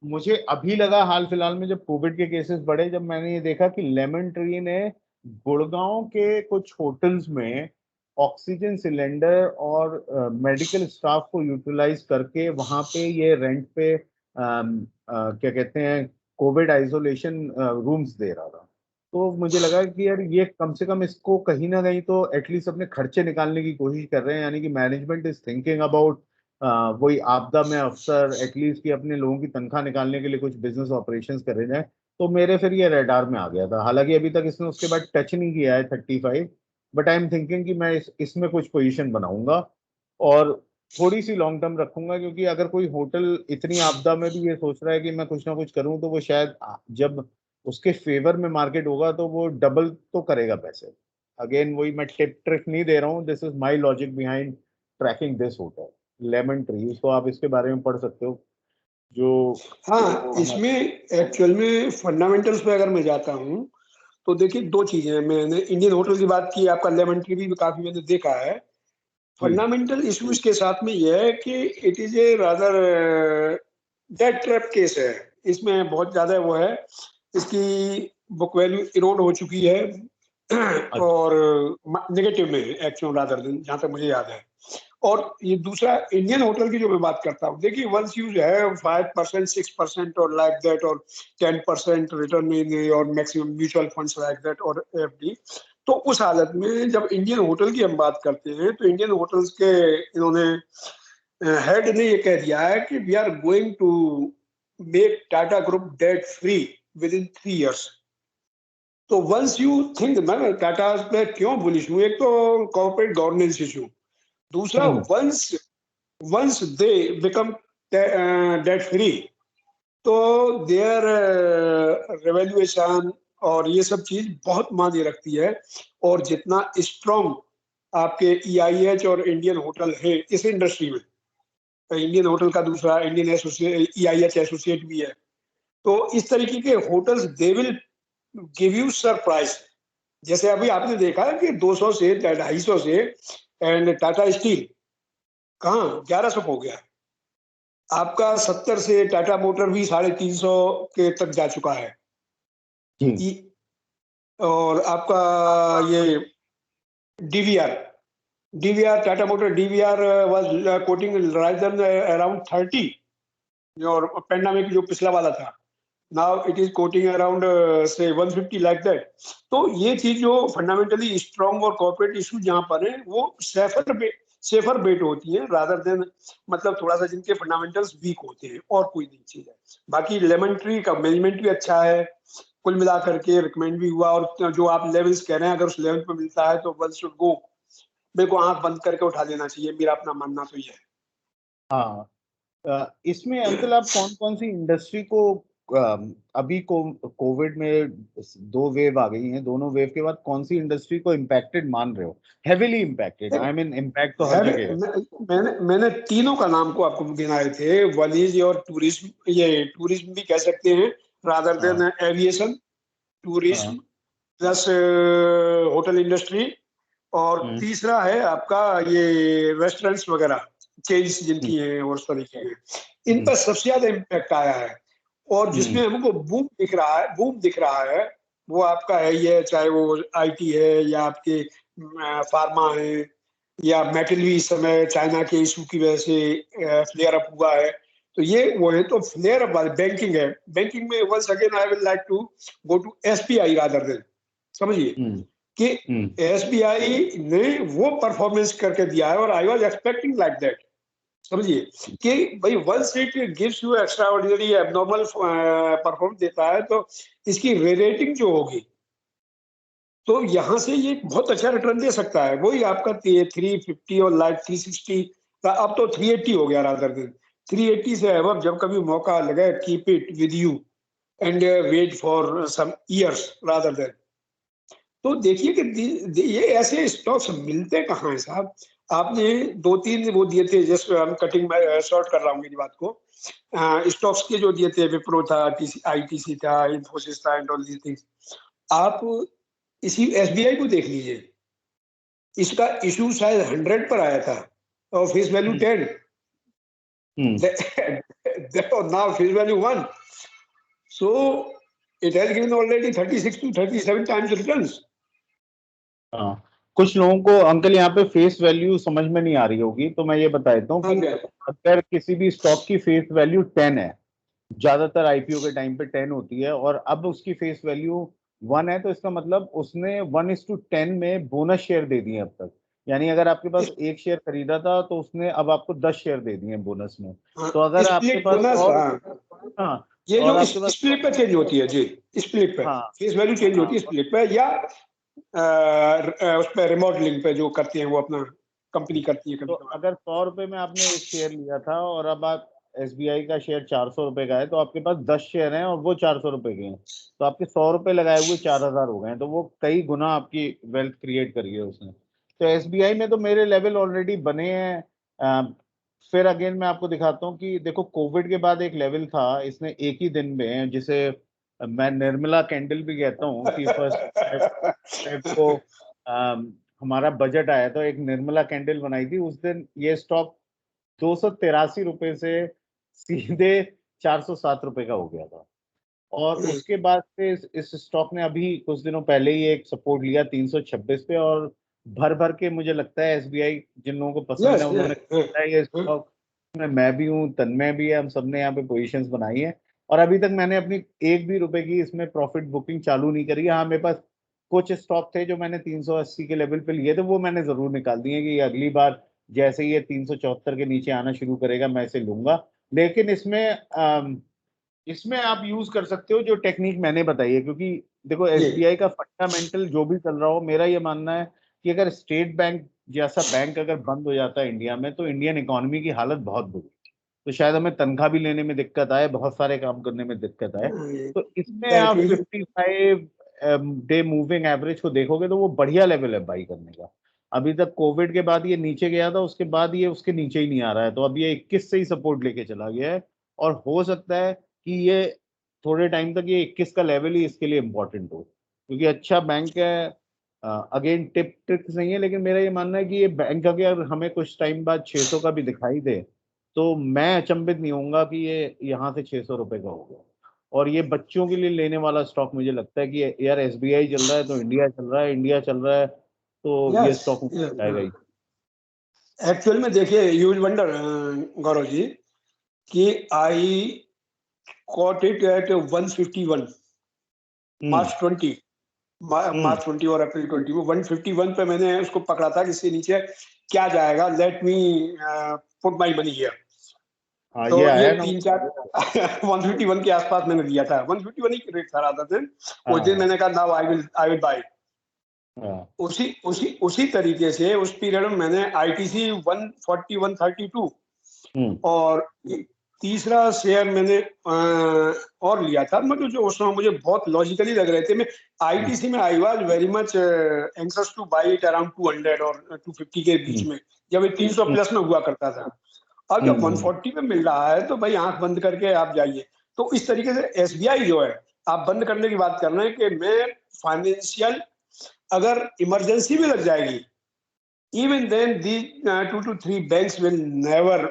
मुझे अभी लगा हाल फिलहाल में, जब कोविड के केसेस बढ़े, जब मैंने ये देखा कि लेमन ट्री ने गुड़गांव के कुछ होटल्स में ऑक्सीजन सिलेंडर और मेडिकल स्टाफ को यूटिलाइज करके वहां पे ये रेंट पे क्या कहते हैं, कोविड आइसोलेशन रूम्स दे रहा था। तो मुझे लगा कि यार ये कम से कम इसको कहीं ना कहीं तो एटलीस्ट अपने खर्चे निकालने की कोशिश कर रहे हैं, यानी कि मैनेजमेंट इज थिंकिंग अबाउट वही आपदा में अफसर एटलीस्ट कि अपने लोगों की तनख्वाह निकालने के लिए कुछ बिजनेस ऑपरेशंस कर रहे हैं। तो मेरे फिर ये रेडार में आ गया था, हालांकि अभी तक इसने उसके बाद टच नहीं किया है 35, बट आई एम थिंकिंग कि मैं इसमें कुछ पोजीशन बनाऊंगा और थोड़ी सी लॉन्ग टर्म रखूंगा, क्योंकि अगर कोई होटल इतनी आपदा में भी ये सोच रहा है कि मैं कुछ ना कुछ करूं, तो वो शायद जब उसके फेवर में मार्केट होगा तो वो डबल तो करेगा पैसे। अगेन वही मैं टिप ट्रिक नहीं दे रहा हूँ, this is my logic behind tracking this hotel Lemon Tree. इसको आप इसके बारे में पढ़ सकते हो। जो हाँ, इसमें एक्चुअल में फंडामेंटल्स पे अगर मैं जाता हूँ तो देखिए दो चीजें हैं। मैंने इंडियन होटल की बात की, आपका लेमन ट्री भी काफी मैंने देखा है। फंडामेंटल इश्यूज के साथ में यह है कि it is a rather debt trap case है। इसमें बहुत ज्यादा वो है, इसकी बुक वैल्यू इरोड हो चुकी है और नेगेटिव में एक्चुअल रादर देन, जहां तक मुझे याद है। और ये दूसरा इंडियन होटल की जो मैं बात करता हूँ, देखिए वंस यू जो है 5%, 6% और लाइक दैट, और 10% रिटर्न इन और maximum mutual funds like that और एफडी। तो उस हालत में जब इंडियन होटल की हम बात करते हैं, तो इंडियन होटल्स के इन्होंने हेड ने ये कह दिया है कि we are going to make Tata group debt free within 3 years। तो वंस यू थिंक, मैं टाटा पे क्यों बुलिश हूँ, एक तो कॉर्पोरेट गवर्नेंस इशू, दूसरा once they become debt free, तो देयर रेवैल्यूएशन और ये सब चीज बहुत मायने रखती है। और जितना स्ट्रॉन्ग आपके ईआईएच और इंडियन होटल है इस इंडस्ट्री में, इंडियन होटल का दूसरा इंडियन ईआईएच एसोसिएट भी है, तो इस तरीके के hotels they will give you surprise. जैसे अभी आपने देखा है कि 200 से 250 से एंड टाटा स्टील कहाँ 1100 हो गया। आपका 70 से टाटा मोटर भी 350 के तक जा चुका है। और आपका ये DVR Tata motor DVR was coating riser around 30, और पेंडामिक जो पिछला वाला था, now it is coating around से 150 लाइक दैट। तो ये चीज जो फंडामेंटली स्ट्रॉन्ग और कॉर्पोरेट इशू जहां पर है, वो सेफर बेट होती है रादर देन, मतलब थोड़ा सा जिनके फंडामेंटल्स वीक होते हैं, और कोई नहीं चीज है। बाकी लेमन ट्री का मैनेजमेंट भी अच्छा है, कुल मिला करके रिकमेंड भी हुआ। और जो आप लेवल्स कह रहे हैं, अगर उस लेवल पे मिलता है तो वन शुड गो, मेरे को आंख बंद करके उठा लेना चाहिए, मेरा अपना मानना तो ये है। हाँ, इसमें अंकल आप कौन कौन सी इंडस्ट्री को अभी कोविड में 2 वेव आ गई हैं, दोनों वेव के बाद कौन सी इंडस्ट्री को इम्पैक्टेड मान रहे हो, heavily impacted? I mean impact तो हर जगह है। मैंने तीनों का नाम को आपको गिनाए थे, वन इज और टूरिज्म, ये टूरिज्म भी कह सकते हैं rather than aviation, tourism plus hotel industry, और तीसरा है आपका ये रेस्टोरेंट्स वगैरह चेन्स जिनकी हैं और उस तरीके हैं, इन पर सबसे ज्यादा इम्पैक्ट आया है। और जिसमें हमको बूम दिख रहा है वो आपका है ये, चाहे वो आईटी है या आपके फार्मा है या मेटल भी इस समय चाइना के इशू की वजह से फ्लेयर अप हुआ है। तो ये वो है। तो फ्लेयर अप वाले बैंकिंग है, बैंकिंग में once again I will like to go to SBI rather than, समझिए कि एसबीआई ने वो परफॉर्मेंस करके दिया है और I was expecting like that, समझिए कि भाई once it gives you extraordinary abnormal performance देता है तो इसकी रेटिंग जो होगी तो यहाँ से ये बहुत अच्छा रिटर्न दे सकता है। वही आपका 350 और लाइक 360 का, अब तो 380 हो गया रादर देन 380 से अब जब कभी मौका लगे keep it with you and wait for some years rather than. तो देखिए कि ये ऐसे स्टॉक्स मिलते कहाँ हैं साहब। आपने 2-3 वो दिए थे, जस्ट हम कटिंग शॉर्ट कर रहा हूँ मेरी बात को, स्टॉक्स के जो दिए थे, विप्रो था, आईटीसी था, इन्फोसिस था एंड ऑल दीस थिंग्स। आप इसी एसबीआई को देख लीजिए, इसका इशू शायद 100 पर आया था और face value 10, now face value 1, so it has given already 36 to 37 times returns. हाँ, कुछ लोगों को अंकल यहाँ पे फेस वैल्यू समझ में नहीं आ रही होगी, तो मैं ये बता देता हूँ कि अगर किसी भी स्टॉक की फेस वैल्यू 10 है, ज्यादातर आईपीओ के टाइम पे 10 होती है, और अब उसकी फेस वैल्यू 1 है, तो इसका मतलब उसने 1:10 में बोनस शेयर दे दिए अब तक। यानी अगर आपके पास एक शेयर खरीदा था तो उसने अब आपको 10 शेयर दे दिए बोनस में। तो अगर आपके पास हाँ, ये जो स्प्लिट पे चेंज होती है जी, स्प्लिट पे फेस वैल्यू चेंज होती है स्प्लिट पे, या उस पे रिमॉडलिंग पे जो करती हैं वो अपना कंपनी करती है। तो अगर 100 रुपए में आपने एक शेयर लिया था और अब आप एसबीआई का शेयर 400 रुपए का है, तो आपके पास 10 शेयर हैं और वो 400 रुपए के हैं, तो आपके 100 रुपए लगाए हुए 4000 हो गए हैं। तो वो कई गुना आपकी वेल्थ क्रिएट करी है उसने। तो एसबीआई में तो मेरे लेवल ऑलरेडी बने हैं। फिर अगेन मैं आपको दिखाता हूँ कि देखो, कोविड के बाद एक लेवल था, इसने एक ही दिन में, जिसे मैं निर्मला कैंडल भी कहता हूँ, कि फर्स्ट को हमारा बजट आया तो एक निर्मला कैंडल बनाई थी। उस दिन ये स्टॉक 283 रुपए से सीधे 407 रुपए का हो गया था, और उसके बाद से इस स्टॉक ने अभी कुछ दिनों पहले ही एक सपोर्ट लिया 326 पे, और भर भर के मुझे लगता है एसबीआई जिन लोगों को पसंद है उन्होंने ये स्टॉक में, मैं भी हूँ, तन्मय भी है, हम सबने यहाँ पे पोजीशंस बनाई है, और अभी तक मैंने अपनी एक भी रुपए की इसमें प्रॉफिट बुकिंग चालू नहीं करी है। हाँ, मेरे पास कुछ स्टॉक थे जो मैंने 380 के लेवल पे लिए थे, वो मैंने जरूर निकाल दिए कि अगली बार जैसे ये 374 के नीचे आना शुरू करेगा मैं इसे लूंगा। लेकिन इसमें आप यूज कर सकते हो जो टेक्निक मैंने बताई है, क्योंकि देखो एसबीआई का फंडामेंटल जो भी चल रहा हो, मेरा ये मानना है कि अगर स्टेट बैंक जैसा बैंक अगर बंद हो जाता है इंडिया में, तो इंडियन इकोनॉमी की हालत बहुत बुरी, तो शायद हमें तनख्वाह भी लेने में दिक्कत आए, बहुत सारे काम करने में दिक्कत आए। तो इसमें आप 55 डे मूविंग एवरेज को देखोगे तो वो बढ़िया लेवल है बाई करने का। अभी तक कोविड के बाद ये नीचे गया था, उसके बाद ये उसके नीचे ही नहीं आ रहा है, तो अब ये 21 से ही सपोर्ट लेके चला गया है, और हो सकता है कि ये थोड़े टाइम तक ये 21 का लेवल ही इसके लिए इम्पोर्टेंट हो, क्योंकि अच्छा बैंक है। अगेन टिप ट्रिक्स नहीं है, लेकिन मेरा ये मानना है कि ये बैंक अगर हमें कुछ टाइम बाद 600 का भी दिखाई दे, तो मैं अचंभित नहीं होऊंगा कि ये यहाँ से 600 रुपए का हो गया। और ये बच्चों के लिए लेने वाला स्टॉक मुझे लगता है कि यार एसबीआई चल रहा है तो इंडिया चल रहा है, इंडिया चल रहा है तो ये स्टॉक जाएगा ही। एक्चुअल में देखिए, you will wonder Gaurav ji कि आई कॉट इट एट 151 मार्च 20 और अप्रैल 20, वो 151 पे मैंने उसको पकड़ा था कि इससे नीचे क्या जाएगा, let me put my money here. तो ये 3-4 151 के आसपास मैंने दिया था, 151 ही रेट था राधा दिन। उस दिन मैंने कहा नाउ आई विल बाय। उसी तरीके से उस पीरियड में मैंने आईटीसी 140-132 और तीसरा शेयर मैंने और लिया था, मतलब जो उस समय मुझे बहुत लॉजिकली लग रहे थे। मैं आईटीसी में I was very much anxious to buy it around 200 और 250 के बीच में, जब ये 300 प्लस में हुआ करता था। अब जब 140 पे मिल रहा है तो भाई आंख बंद करके आप जाइए। तो इस तरीके से एसबीआई जो है, आप बंद करने की बात कर रहे हैं कि मैं फाइनेंशियल अगर इमरजेंसी भी लग जाएगी, even then the 2 to 3 banks will never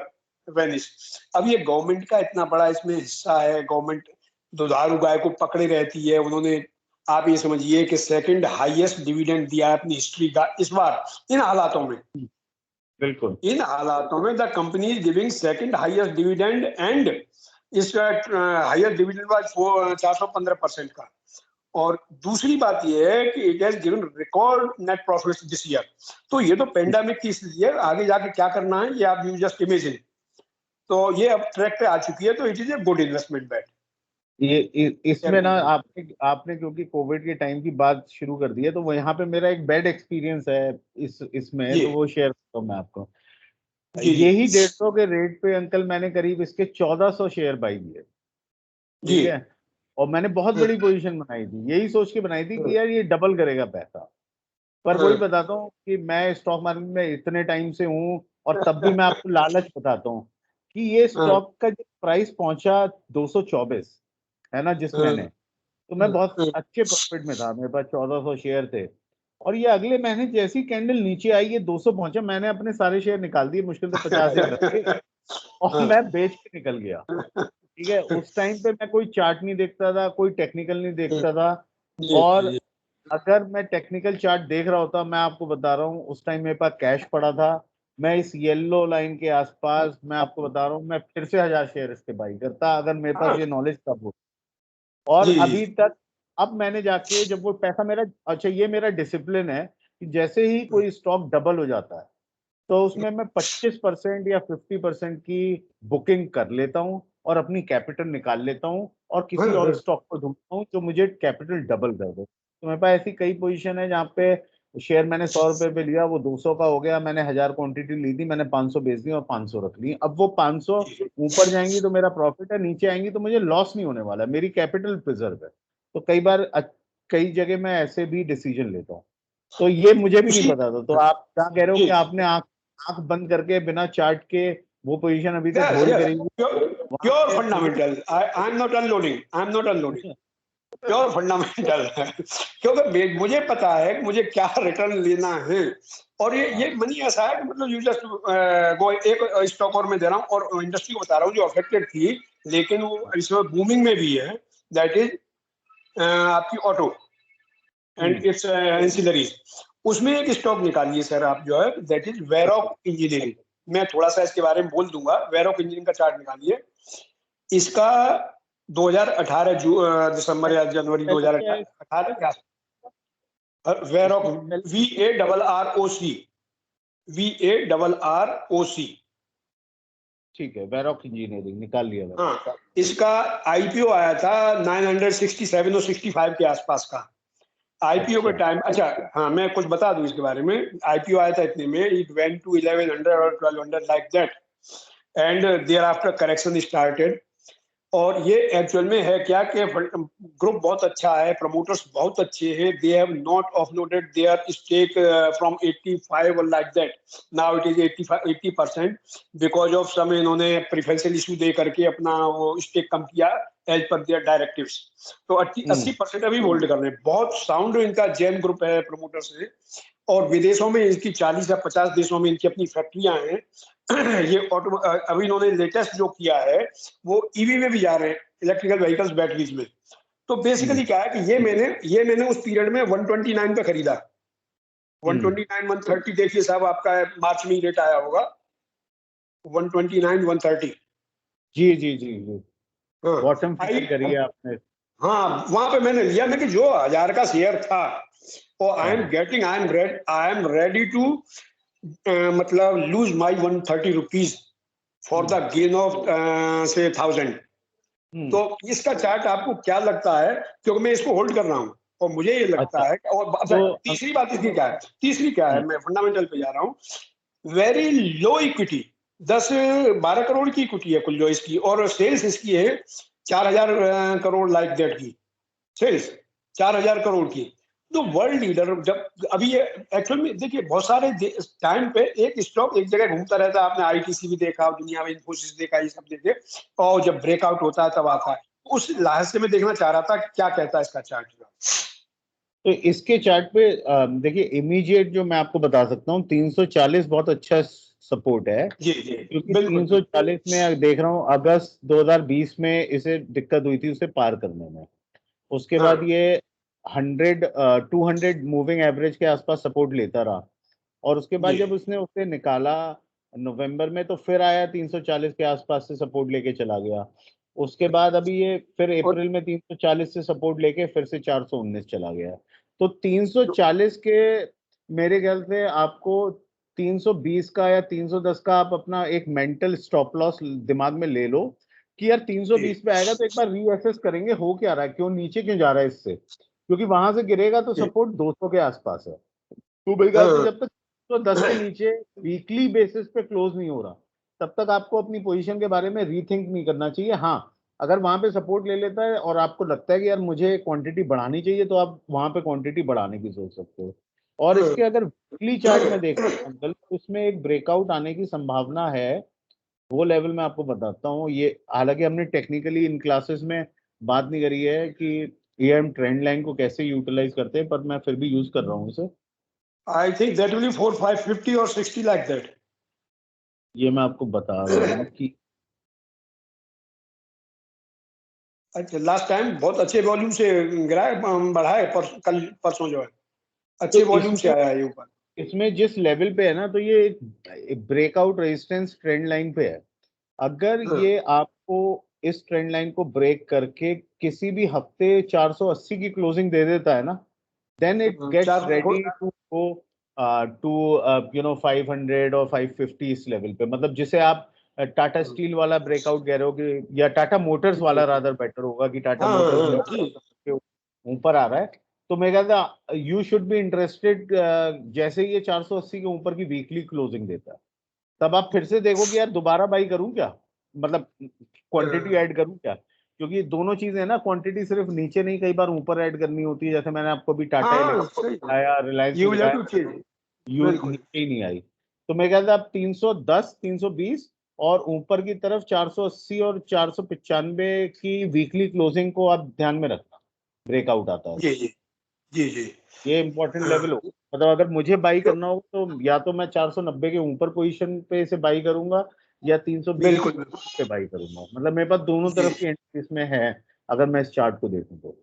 vanish. अब ये गवर्नमेंट का इतना बड़ा इसमें हिस्सा है, गवर्नमेंट दुधारू गाय को पकड़े रहती है। उन्होंने, आप ये समझिए कि सेकंड हाईएस्ट डिविडेंड दिया है अपनी हिस्ट्री का इस बार। इन हालातों में, बिल्कुल इन हालातों में the company is giving second highest dividend, and इसका हाईएस्ट डिविडेंड वाज 415% का। और दूसरी बात ये है कि it has given record net profits this year. तो ये तो पेंडेमिक की स्थिति है, आगे जाके क्या करना है ये आप यू जस्ट इमेजिन। तो ये अब ट्रैक पे आ चुकी है, तो it is a good investment bat. इसमें ना आपने क्योंकि कोविड के टाइम की बात शुरू कर दी है, तो वो यहाँ पे मेरा एक बैड एक्सपीरियंस है इसमें, तो वो शेयर करता हूँ मैं आपको। यही 150 के रेट पे अंकल मैंने करीब इसके 1400 शेयर बाई किए, ठीक है, और मैंने बहुत बड़ी पोजीशन बनाई थी, यही सोच के बनाई थी कि यार ये डबल करेगा पैसा। पर वही बताता हूँ कि मैं स्टॉक मार्केट में इतने टाइम से हूँ, और तब भी मैं आपको लालच बताता हूँ कि ये स्टॉक का जो प्राइस पहुंचा 224 है ना जिस महीने, तो मैं बहुत अच्छे प्रॉफिट में था, मेरे पास 1400 शेयर थे, और ये अगले महीने जैसी कैंडल नीचे आई, ये 200 पहुंचा, मैंने अपने सारे शेयर निकाल दिए, मुश्किल से 50 एक रख के, और मैं बेच के निकल गया। ठीक है, उस टाइम पे मैं कोई चार्ट नहीं देखता था, कोई टेक्निकल नहीं देखता था, और अगर मैं टेक्निकल चार्ट देख रहा होता, मैं आपको बता रहा हूँ उस टाइम मेरे पास कैश पड़ा था, मैं इस येलो लाइन के आसपास, मैं आपको बता रहा हूँ, मैं फिर से 1000 शेयर इसके बाई करता अगर मेरे पास ये नॉलेज तब हो। और अभी तक अब मैंने जाके जब वो पैसा मेरा, अच्छा ये मेरा डिसिप्लिन है कि जैसे ही कोई स्टॉक डबल हो जाता है तो उसमें मैं 25% या 50% की बुकिंग कर लेता हूँ और अपनी कैपिटल निकाल लेता हूँ और किसी और स्टॉक को ढूंढता हूँ जो मुझे कैपिटल डबल कर दे। तो मेरे पास ऐसी कई पोजीशन है जहाँ पे शेयर मैंने 100 रुपए पे लिया, वो 200 का हो गया, मैंने 1000 क्वांटिटी ली थी, मैंने 500 बेच दी और 500 रख ली। अब वो 500 ऊपर जाएंगी तो मेरा प्रॉफिट है, नीचे आएंगी तो मुझे लॉस नहीं होने वाला, मेरी कैपिटल प्रिजर्व है। तो कई बार कई जगह मैं ऐसे भी डिसीजन लेता हूँ, तो ये मुझे भी नहीं पता था। तो आप क्या कह रहे हो कि आपने आंख बंद करके बिना चार्ट के वो पोजीशन अभी तक होल्ड करेंगे? Pure fundamental, I am not unloading, pure fundamental क्योंकि मुझे पता है कि मुझे क्या रिटर्न लेना है, और ये मनी ऐसा है कि मतलब यू जस्ट वो एक स्टॉक और मैं दे रहा हूँ और इंडस्ट्री को बता रहा हूँ जो अफेक्टेड थी, लेकिन वो इसमें बूमिंग में भी है, दैट इज आपकी ऑटो एंड इट्स एंसिलरीज। उसमें एक स्टॉक निकालिए सर आप जो है, दैट इज वेरॉक इंजीनियरिंग। मैं थोड़ा सा इसके बारे में बोल दूंगा। वेरॉक इंजीनियरिंग का चार्ट निकालिए, इसका 2018 दिसंबर या जनवरी 2018 वेरॉक VARROC ठीक है, वेरॉक इंजीनियरिंग निकाल लिया। हाँ, इसका आईपीओ आया था 967 और 65 के आसपास का आईपीओ के टाइम। अच्छा हाँ, मैं कुछ बता दूं इसके बारे में। आईपीओ आया था इतने में, इट वेंट टू 1100 और 1200 like that, and thereafter correction started. और ये एक्चुअल में है क्या कि ग्रुप बहुत अच्छा है, प्रमोटर्स बहुत अच्छे हैं, they have not offloaded their stake from 85 और like that, now it is 80% because of some इन्होंने प्रेफरेंशियल इशू दे करके अपना वो स्टेक कम किया एज पर देयर डायरेक्टिव्स। तो 80% अभी होल्ड कर रहे हैं। बहुत साउंड इनका जैन ग्रुप है, प्रमोटर्स है, और विदेशों में इसकी 40 या 50 देशों में इनकी अपनी फैक्ट्रियां हैं। ये ऑटो अभी इन्होंने लेटेस्ट जो किया है वो ईवी में भी जा रहे हैं, इलेक्ट्रिकल व्हीकल्स बैटरीज में। तो बेसिकली क्या है कि ये मैंने उस पीरियड में 129 पे खरीदा, 129 130 देखिए साहब, आपका मार्च में रेट आया होगा 129 130। जी जी जी जी, बॉटम फिगर करिए आपने। हाँ, वहां पे मैंने लिया, लेकिन जो 1000 का शेयर था, और आई एम रेडी टू मतलब lose my 130 rupees for the gain of से 1000। तो इसका चार्ट आपको क्या लगता है, क्योंकि मैं इसको होल्ड कर रहा हूँ और मुझे ये लगता है। और तो, तीसरी बात इसकी क्या है, मैं फंडामेंटल पे जा रहा हूँ। वेरी लो इक्विटी, 10-12 करोड़ की इक्विटी है कुल जो इसकी, और सेल्स इसकी है 4000 करोड़ लाइक दैट की सेल्स, 4000 करोड़ की। तो वर्ल्ड लीडर जब अभी ये एक्चुअल में देखिए, बहुत सारे टाइम पे एक स्टॉक एक जगह घूमता रहता है। आपने आईटीसी भी देखा, दुनिया में इन्फोसिस देखा, ये सब देखे, और जब ब्रेकआउट होता है तब आता है। उस लिहाज से मैं देखना चाह रहा था क्या कहता है इसका चार्ट। तो इसके चार्ट पे देखिए, इमीडिएट जो मैं आपको बता सकता हूँ 340 बहुत अच्छा सपोर्ट है, जी क्योंकि 340 में देख रहा हूँ अगस्त 2020 में इसे दिक्कत हुई थी उसे पार करने में। उसके बाद ये 200 मूविंग एवरेज के आसपास सपोर्ट लेता रहा, और उसके बाद जब उसने उसे निकाला नवंबर में, तो फिर आया 340 के आसपास से सपोर्ट लेके चला गया। उसके बाद अभी ये फिर अप्रैल में 340 से सपोर्ट लेके फिर से 419 चला गया। तो 340 के मेरे ख्याल से आपको 320 का या 310 का आप अपना एक मेंटल स्टॉप लॉस दिमाग में ले लो कि यार 320 पे आएगा तो एक बार रीअसेस करेंगे हो क्या रहा है, क्यों नीचे क्यों जा रहा है इससे, क्योंकि वहां से गिरेगा तो सपोर्ट 200 के आसपास है। तो मेरे ख्याल से जब तक 310 के नीचे वीकली बेसिस पे क्लोज नहीं हो रहा तब तक आपको अपनी पोजीशन के बारे में रीथिंक नहीं करना चाहिए। हाँ, अगर वहां पे सपोर्ट ले लेता है और आपको लगता है कि यार मुझे क्वांटिटी बढ़ानी चाहिए तो आप वहां पे क्वांटिटी बढ़ाने की सोच सकते हो। और इसके अगर वीकली चार्ट में देखते हैं अंकल, उसमें एक ब्रेकआउट आने की संभावना है। वो लेवल मैं आपको बताता हूँ। ये हालांकि हमने टेक्निकली इन क्लासेस में बात नहीं करी है कि ये हम ट्रेंड लाइन को कैसे यूटिलाइज करते हैं, पर मैं फिर भी यूज कर रहा हूँ इसे। I think that will be 4, 550 or 60 like that. ये मैं आपको बता रहा हूँ कि अच्छा, लास्ट टाइम बहुत अच्छे वॉल्यूम से गिरा है, बढ़ा है, कल परसों जो है अच्छे तो वॉल्यूम से आया है ये ऊपर। इसमें जिस लेवल पे है ना, तो ये एक ब्रेकआउट रेजिस्टेंस ट्रेंड लाइन पे है। अगर ये आपको इस ट्रेंड लाइन को ब्रेक करके किसी भी हफ्ते 480 की क्लोजिंग दे देता है ना, then it gets ready to go to 500 और 550 इस लेवल पे। मतलब जिसे आप टाटा स्टील वाला ब्रेकआउट कह रहे हो कि, या टाटा मोटर्स वाला रादर बेटर होगा कि टाटा मोटर्स ऊपर आ रहा है। तो मैं कहता यू शुड बी इंटरेस्टेड जैसे ही ये 480 के ऊपर की वीकली क्लोजिंग देता है तब आप फिर से देखो कि यार दोबारा बाई करूं क्या, मतलब क्वांटिटी ऐड करूं क्या, क्योंकि दोनों चीजें ना, क्वांटिटी सिर्फ नीचे नहीं कई बार ऊपर ऐड करनी होती है। जैसे मैंने आपको भी टाटा इलेक्ट्रिक दिखाया, रिलायंस दिखाया, यू नीचे ही नहीं आई। तो मैं कहता आप 310 320 और ऊपर की तरफ 480 और 495 की वीकली क्लोजिंग को आप ध्यान में रखना, ब्रेकआउट आता है जी जी जी जी, ये इंपॉर्टेंट लेवल होगा। मतलब अगर मुझे बाई करना होगा तो या तो मैं 490 के ऊपर पोजीशन पे से बाई करूंगा या 320 पे बाई करूंगा। मतलब मेरे पास दोनों तरफ की एंट्री इसमें है अगर मैं इस चार्ट को देखूं तो।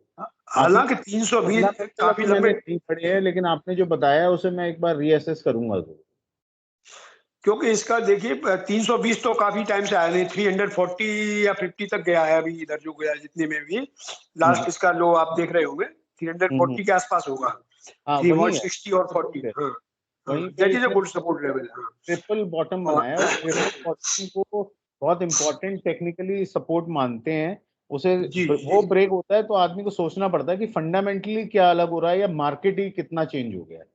हालांकि 320 काफी लंबे, नहीं पड़े हैं, लेकिन आपने जो बताया है उसे मैं एक बार रीअसेस करूंगा तो। क्योंकि इसका देखिए 320 तो काफी टाइम से आया नहीं, 340 या 50 तक गया है अभी, इधर जो गया है जितने में भी लास्ट इसका लो आप देख रहे होंगे 340 के आसपास होगा। हाँ, 360 और 40, हाँ, वहीं दैट पे is a good support level. Triple bottom बनाया और ट्रिपल बॉटम को बहुत इंपॉर्टेंट टेक्निकली सपोर्ट मानते हैं। उसे वो ब्रेक होता है तो आदमी को सोचना पड़ता है कि फंडामेंटली क्या अलग हो रहा है या मार्केट ही कितना चेंज हो गया है।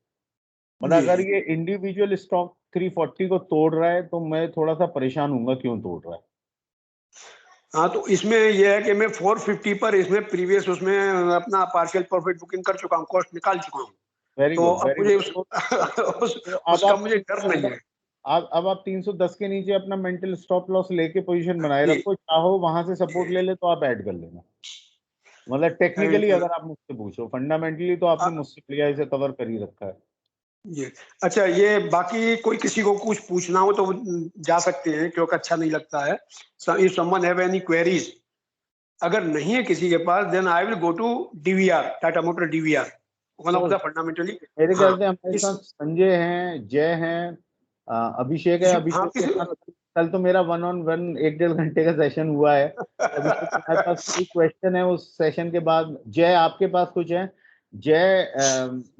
मतलब अगर ये इंडिविजुअल स्टॉक 340 को तोड़ रहा है तो मैं थोड़ा सा परेशान हूंगा क्यों तोड़ रहा है। हाँ, तो इसमें यह है कि मैं 450 पर इसमें प्रीवियस उसमें अपना पार्शियल प्रॉफिट बुकिंग कर चुका हूँ, कॉस्ट निकाल चुका हूँ। वेरी तो गुड, अब मुझे उसका मुझे डर नहीं है। अब आप 310 के नीचे अपना मेंटल स्टॉप लॉस लेके पोजीशन बनाए रखो, चाहो वहां से सपोर्ट ले ले तो आप ऐड कर लेना। मतलब टेक्निकली अगर आप मुझसे पूछो, फंडामेंटली तो आपने मुझसे लिया, इसे कवर कर ही रखा है। ये अच्छा, ये बाकी कोई किसी को कुछ पूछना हो तो जा सकते हैं, क्योंकि अच्छा नहीं लगता है। If someone have any queries, अगर नहीं है किसी के पास, then I will go to DVR, Tata motor DVR, one of the fundamentally. मेरे ख्याल से हमारे साथ संजय हैं, जय हैं, अभिषेक है। अभिषेक के साथ कल तो मेरा 1-on-1 1-1.5 घंटे का सेशन हुआ है। अभिषेक के पास कोई क्वेश्चन है उस सेशन के बाद? जय आपके पास कुछ है? जय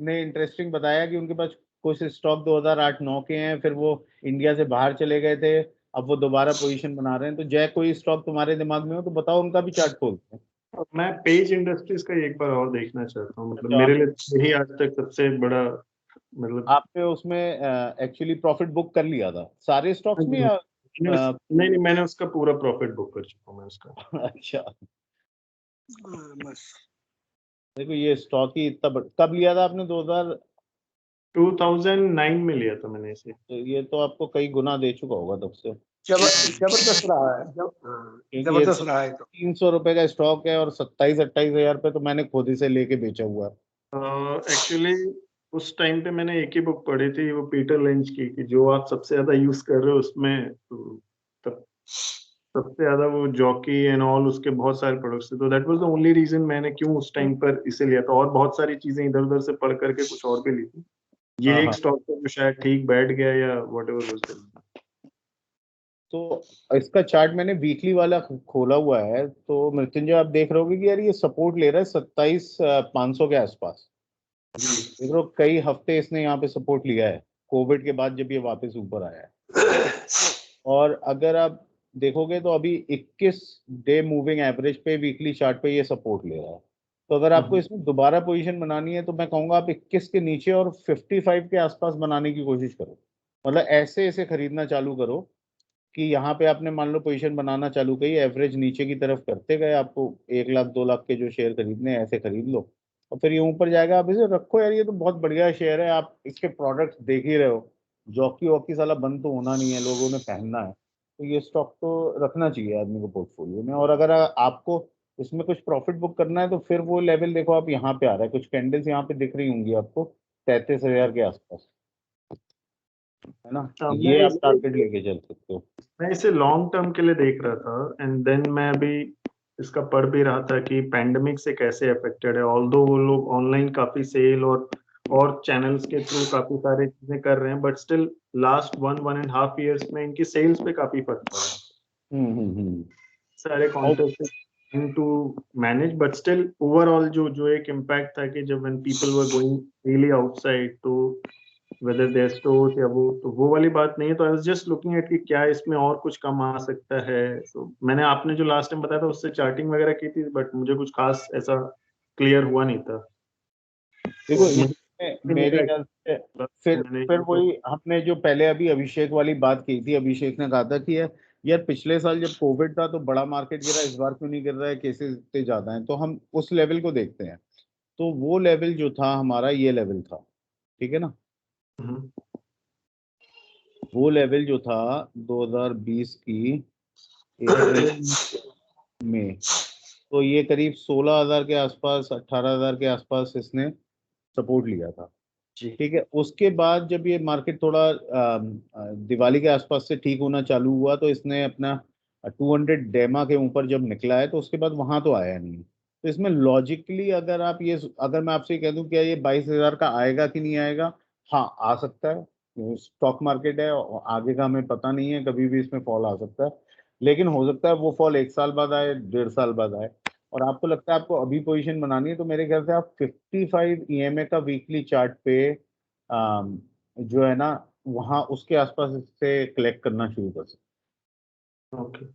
ने इंटरेस्टिंग बताया कि उनके पास कुछ स्टॉक 2008-9 के हैं, फिर वो इंडिया से बाहर चले गए थे, अब वो दोबारा पोजीशन बना रहे हैं। तो जय कोई स्टॉक तुम्हारे दिमाग में हो तो बताओ, उनका भी चार्ट खोलते हैं। मैं पेज इंडस्ट्रीज का एक बार और देखना चाहता हूँ। मतलब मेरे लिए यही आज तक सबसे बड़ा, मतलब आपने उसमें एक्चुअली प्रॉफिट बुक कर लिया था सारे स्टॉक्स में या नहीं, मैंने उसका पूरा प्रॉफिट बुक कर चुका हूँ मैं उसका। अच्छा, बस देखो ये स्टॉक ही इतना कब लिया था आपने? 2009 में लिया था मैंने इसे। तो ये तो आपको कई गुना दे चुका होगा तब से। जबरदस्त रहा है, जबरदस्त रहा है। तो 300 रुपए का स्टॉक है और 27-28 हजार पे तो मैंने खुद ही से लेके बेचा हुआ है। एक्चुअली उस टाइम पे मैंने एक ही बुक पढ़ी थी, वो पीटर लिंच की, कि जो आप सबसे ज्यादा यूज कर रहे हो उसमें सबसे ज्यादा वो जॉकी एंड ऑल, उसके बहुत सारे प्रोडक्ट्स थे। तो that was the only reason मैंने क्यों उस टाइम पर इसे लिया था। और बहुत सारी चीजें इधर उधर से पढ़ करके कुछ और भी ली थी। ये एक स्टॉक था जो शायद ठीक बैठ गया या व्हाटएवर वाज। तो इसका चार्ट मैंने वीकली वाला खोला हुआ है, तो मृत्युंजय आप देख रहे होगे कि यार ये सपोर्ट ले रहा है 27,500 के आसपास। देख रहे हो कई हफ्ते इसने यहाँ पे सपोर्ट लिया है कोविड के बाद जब ये वापस ऊपर आया है। और अगर आप देखोगे तो अभी 21 डे मूविंग एवरेज पे वीकली चार्ट पे ये सपोर्ट ले रहा है। तो अगर आपको इसमें दोबारा पोजीशन बनानी है तो मैं कहूंगा आप 21 के नीचे और 55 के आसपास बनाने की कोशिश करो। मतलब ऐसे ऐसे खरीदना चालू करो कि यहाँ पे आपने मान लो पोजीशन बनाना चालू करी, एवरेज नीचे की तरफ करते गए, आपको 1 लाख 2 लाख के जो शेयर खरीदने हैं ऐसे खरीद लो और फिर ये ऊपर जाएगा, आप इसे रखो यार, ये तो बहुत बढ़िया शेयर है, आप इसके प्रोडक्ट्स देख ही रहे हो, जॉकी वॉकी साला बंद तो होना नहीं है, लोगों ने पहनना है, तो ये स्टॉक तो रखना चाहिए आदमी को पोर्टफोलियो में। और अगर आपको इसमें कुछ प्रॉफिट बुक करना है तो फिर वो लेवल देखो, आप यहाँ पे आ रहा है, कुछ कैंडल्स यहाँ पे दिख रही होंगी आपको 33,000 के आसपास, है ना, ये आप टारगेट लेके चल सकते हो। मैं इसे लॉन्ग टर्म के लिए देख रहा था एंड देन मैं अभी इसका पढ़ भी रहा था कि पैंडेमिक से कैसे अफेक्टेड है। ऑल्दो वो लोग ऑनलाइन काफी सेल और चैनल्स के थ्रू काफी सारी चीजें कर रहे हैं, बट स्टिल लास्ट 1.5 ईयर्स में इनकी सेल्स पे काफी फर्क पड़ा है। सारे contact to manage, but still overall जो एक इम्पैक्ट था कि जब when people were going really outside तो whether their stores या वो वाली बात नहीं है। तो I was just looking at कि क्या इसमें और कुछ कम आ सकता है। तो मैंने आपने जो लास्ट टाइम बताया था उससे चार्टिंग वगैरह की थी, बट मुझे कुछ खास ऐसा क्लियर हुआ नहीं था। देखो तो मेरे ख्याल से फिर वही हमने जो पहले अभी अभिषेक वाली बात की थी, अभिषेक ने कहा था कि यार पिछले साल जब कोविड था तो बड़ा मार्केट गिरा, इस बार क्यों नहीं गिर रहा है, केसेस इतने ज्यादा हैं, तो हम उस लेवल को देखते हैं। तो वो लेवल जो था हमारा ये लेवल था, ठीक है ना, वो लेवल जो था 2020 की अप्रैल में, तो ये करीब 16,000 के आसपास 18,000 के आसपास इसने सपोर्ट लिया था, ठीक है। उसके बाद जब ये मार्केट थोड़ा दिवाली के आसपास से ठीक होना चालू हुआ तो इसने अपना 200 डेमा के ऊपर जब निकला है तो उसके बाद वहां तो आया नहीं। तो इसमें लॉजिकली अगर मैं आपसे कह दूं क्या ये 22,000 का आएगा कि नहीं आएगा, हाँ आ सकता है, स्टॉक मार्केट है और आगे का हमें पता नहीं है, कभी भी इसमें फॉल आ सकता है, लेकिन हो सकता है वो फॉल 1 साल बाद आए, 1.5 साल बाद आए। और आपको लगता है आपको अभी पोजीशन बनानी है तो मेरे ख्याल से आप 55 ईएमए का वीकली चार्ट पे जो है ना वहां उसके आसपास इससे कलेक्ट करना शुरू कर सकते। ओके,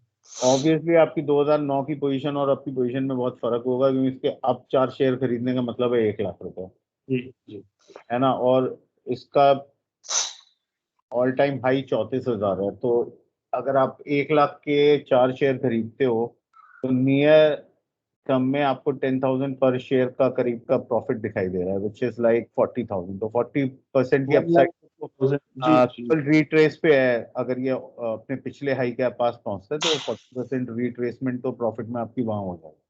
ऑब्वियसली आपकी 2009 की पोजीशन और अब की पोजीशन में बहुत फर्क होगा, क्योंकि इसके अब 4 शेयर खरीदने का मतलब है 1 लाख रुपए, जी है ना, और इसका ऑल टाइम हाई 34,000 है। तो अगर आप 1 लाख के 4 शेयर खरीदते हो तो नियर टर्म में आपको 10,000 पर शेयर का करीब का प्रॉफिट दिखाई दे रहा है, विच इज लाइक 40,000। तो 40% की अपसाइड केवल रिट्रेस पे है। अगर ये अपने पिछले हाई के पास पहुंचता है तो 40% रिट्रेसमेंट तो प्रॉफिट में आपकी वहां हो जाएगी।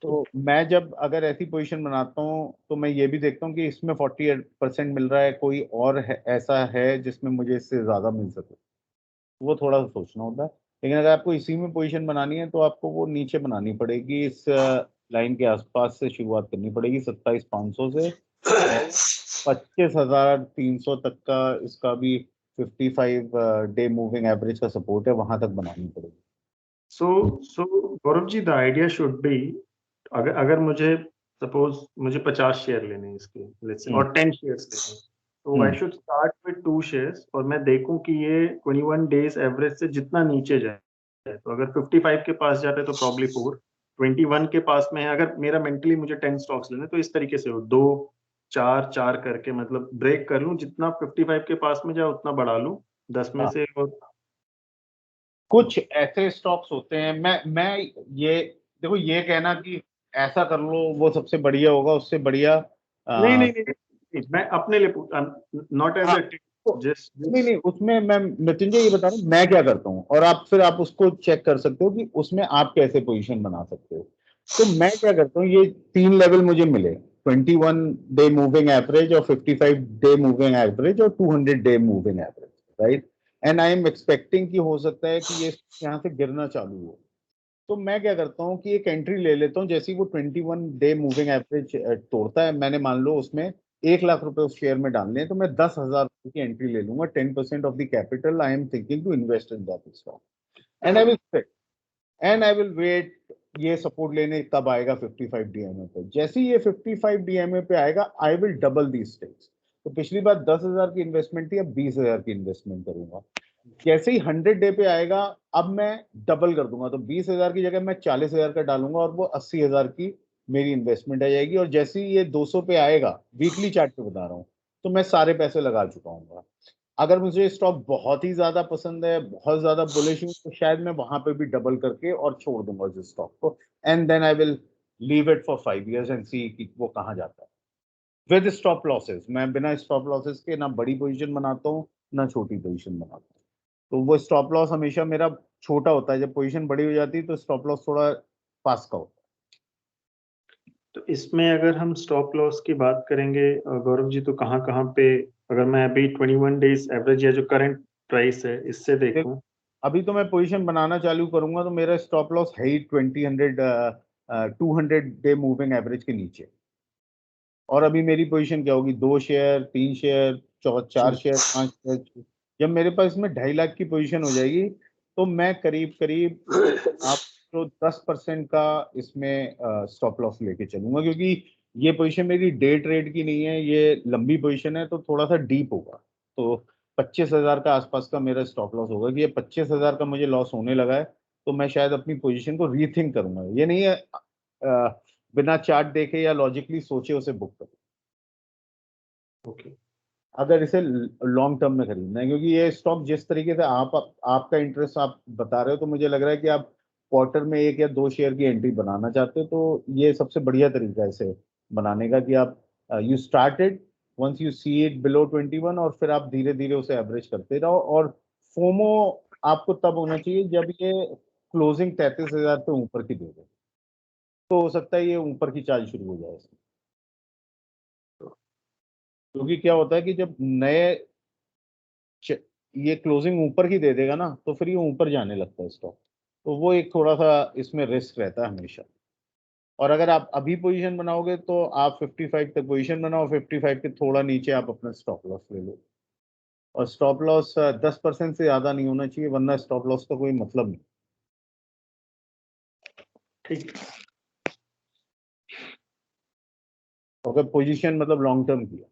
तो मैं जब अगर ऐसी पोजीशन बनाता हूँ तो मैं ये भी देखता हूँ कि इसमें 48% मिल रहा है, कोई और ऐसा है जिसमें मुझे इससे ज्यादा मिल सके, वो थोड़ा सा सोचना होता है। लेकिन अगर आपको इसी में पोजीशन बनानी है तो आपको वो नीचे बनानी पड़ेगी, इस लाइन के आसपास से शुरुआत करनी पड़ेगी 27,500 से, और 25,300 तक का इसका भी 55 डे मूविंग एवरेज का सपोर्ट है, वहां तक बनानी पड़ेगी। सो Gaurav ji, the idea should be, अगर मुझे सपोज मुझे 50 शेयर लेने हैं इसके, लेट्स से, और 10 शेयर्स लेने हैं, तो I should start with 2 shares और मैं देखूं कि ये 21 डेज एवरेज से जितना नीचे जाए, तो अगर 55 के पास जाता है तो प्रॉब्ली 4, 21 के पास में है, अगर मेरा मेंटली मुझे 10 स्टॉक्स लेने तो इस तरीके से हो 2 4 4 करके, मतलब ब्रेक कर लूं, जितना 55 के पास में जाए उतना बढ़ा लूं 10 में से। और कुछ ऐसे स्टॉक्स होते हैं, मैं ये देखो, ये कहना कि ऐसा कर लो वो सबसे बढ़िया होगा, उससे बढ़िया नहीं, मैं अपने लिए नॉट एज हाँ, अ जस्ट नहीं उसमें मैं मृत्युंजय ये बता रहा हूँ मैं क्या करता हूँ, और आप उसको चेक कर सकते हो कि उसमें आप कैसे पोजीशन बना सकते हो। तो मैं क्या करता हूँ, ये 3 लेवल मुझे मिले, 21 डे मूविंग एवरेज और 55 डे मूविंग एवरेज और 200 day moving average, right. And I am expecting कि हो सकता है कि ये यहाँ से गिरना चालू हो, तो मैं क्या करता हूँ कि एक एंट्री ले लेता हूँ, जैसे ही वो 21 डे मूविंग एवरेज तोड़ता है, मैंने मान लो उसमें 1 लाख रुपए उस शेयर में डालने हैं तो मैं 10,000 रुपए की एंट्री ले लूंगा, 10% off the capital I am thinking to invest in that stock and I will wait ये सपोर्ट लेने कब आएगा 55 डीएमए पे। जैसे ही ये 55 डीएमए पे आएगा I will double the stakes. तो पिछली बार 10,000 की इन्वेस्टमेंट थी, अब 20,000 की इन्वेस्टमेंट करूंगा। जैसे ही 100 डे पे आएगा अब मैं डबल कर दूंगा, तो 20,000 की जगह मैं 40,000 का डालूंगा और वो 80,000 की मेरी इन्वेस्टमेंट आ जाएगी। और जैसे ही ये 200 पे आएगा, वीकली चार्ट पे बता रहा हूँ, तो मैं सारे पैसे लगा चुका हूँ। अगर मुझे स्टॉक बहुत ही ज्यादा पसंद है, बहुत ज्यादा बुलिश हूँ, तो शायद मैं वहां पे भी डबल करके और छोड़ दूंगा उस स्टॉक को and then I will leave it for 5 years and see कि वो कहाँ जाता है विद स्टॉप लॉसेस। मैं बिना स्टॉप लॉसेस के ना बड़ी पोजीशन बनाता हूँ ना छोटी पोजीशन बनाता हूँ। तो वो स्टॉप लॉस हमेशा मेरा छोटा होता है, जब पोजीशन बड़ी हो जाती है तो स्टॉप लॉस थोड़ा पास का होता है। तो इसमें अगर हम स्टॉप लॉस की बात करेंगे गौरव जी, तो कहाँ कहाँ पे, अगर मैं अभी 21 डेज एवरेज या जो करंट प्राइस है इससे देखूं? अभी तो मैं पोजीशन बनाना चालू करूंगा तो मेरा स्टॉप लॉस है ही 200 डे मूविंग एवरेज के नीचे। और अभी मेरी पोजीशन क्या होगी, 2 शेयर, 3 शेयर, 4 शेयर, 5 शेयर। जब मेरे पास इसमें 2.5 लाख की पोजीशन हो जाएगी तो मैं करीब करीब आप तो 10% का इसमें स्टॉप लॉस लेके चलूंगा, क्योंकि ये पोजीशन मेरी डे ट्रेड की नहीं है, ये लंबी पोजीशन है तो थोड़ा सा डीप होगा। तो 25,000 का आसपास का मेरा स्टॉप लॉस होगा कि ये 25,000 का मुझे लॉस होने लगा है तो मैं शायद अपनी पोजीशन को रीथिंक करूंगा। ये नहीं है बिना चार्ट देखे या लॉजिकली सोचे उसे बुक करूं। ओके। अगर इसे लॉन्ग टर्म में खरीदना है, क्योंकि ये स्टॉक जिस तरीके से आपका इंटरेस्ट आप बता रहे हो, तो मुझे लग रहा है कि आप क्वार्टर में 1 या 2 शेयर की एंट्री बनाना चाहते हो, तो ये सबसे बढ़िया तरीका है इसे बनाने का कि आप you started once you see it below 21 और फिर आप धीरे धीरे उसे एवरेज करते रहो। और फोमो आपको तब होना चाहिए जब ये क्लोजिंग 33,000 पे ऊपर की दे दे, तो हो सकता है ये ऊपर की चाल शुरू हो जाए। क्योंकि क्या होता है कि जब ये क्लोजिंग ऊपर की दे देगा ना तो फिर ये ऊपर जाने लगता है स्टॉक, तो वो एक थोड़ा सा इसमें रिस्क रहता है हमेशा। और अगर आप अभी पोजीशन बनाओगे तो आप 55 तक पोजीशन बनाओ, 55 के थोड़ा नीचे आप अपना स्टॉप लॉस ले लो। और स्टॉप लॉस 10% से ज्यादा नहीं होना चाहिए, वरना स्टॉप लॉस का कोई मतलब नहीं। ठीक। अगर पोजीशन मतलब लॉन्ग टर्म की है,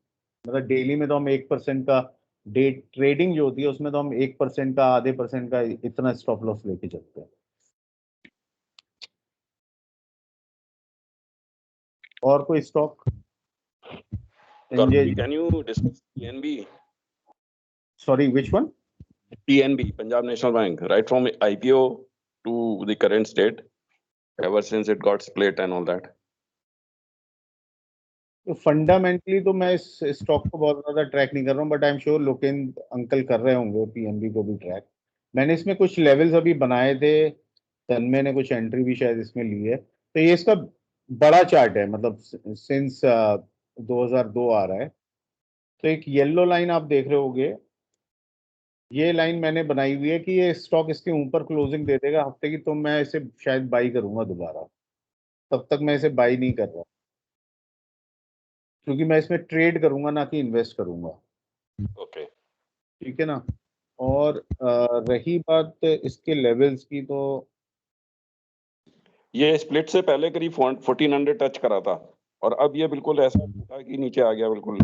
मतलब डेली में तो हम 1% का, डे ट्रेडिंग जो होती है उसमें तो हम 1% का, आधे % का इतना स्टॉप लॉस लेके चलते हैं। और कोई stock? Can you discuss PNB? Sorry, which one? PNB, Punjab National Bank, right from IPO to the current state, ever since it got split and all that. तो फंडामेंटली तो मैं इस स्टॉक को बहुत ज्यादा ट्रैक नहीं कर रहा हूँ, but I am sure Lokendra uncle कर रहे होंगे पीएनबी को भी ट्रैक। मैंने इसमें कुछ लेवल्स अभी बनाए थे, तन्मय ने कुछ एंट्री भी शायद इसमें ली है। तो ये इसका बड़ा चार्ट है, मतलब सिंस 2002 आ रहा है। तो एक येलो लाइन आप देख रहे होगे, ये लाइन मैंने बनाई हुई है कि ये स्टॉक इसके ऊपर क्लोजिंग दे देगा हफ्ते की तो मैं इसे शायद बाई करूंगा दोबारा। तब तक मैं इसे बाई नहीं कर रहा, क्योंकि मैं इसमें ट्रेड करूंगा ना कि इन्वेस्ट करूंगा। Okay. ठीक है ना। और रही बात इसके लेवल्स की, तो ये स्प्लिट से पहले करीब 1400 टच करा था और अब ये बिल्कुल ऐसा था कि नीचे आ गया बिल्कुल।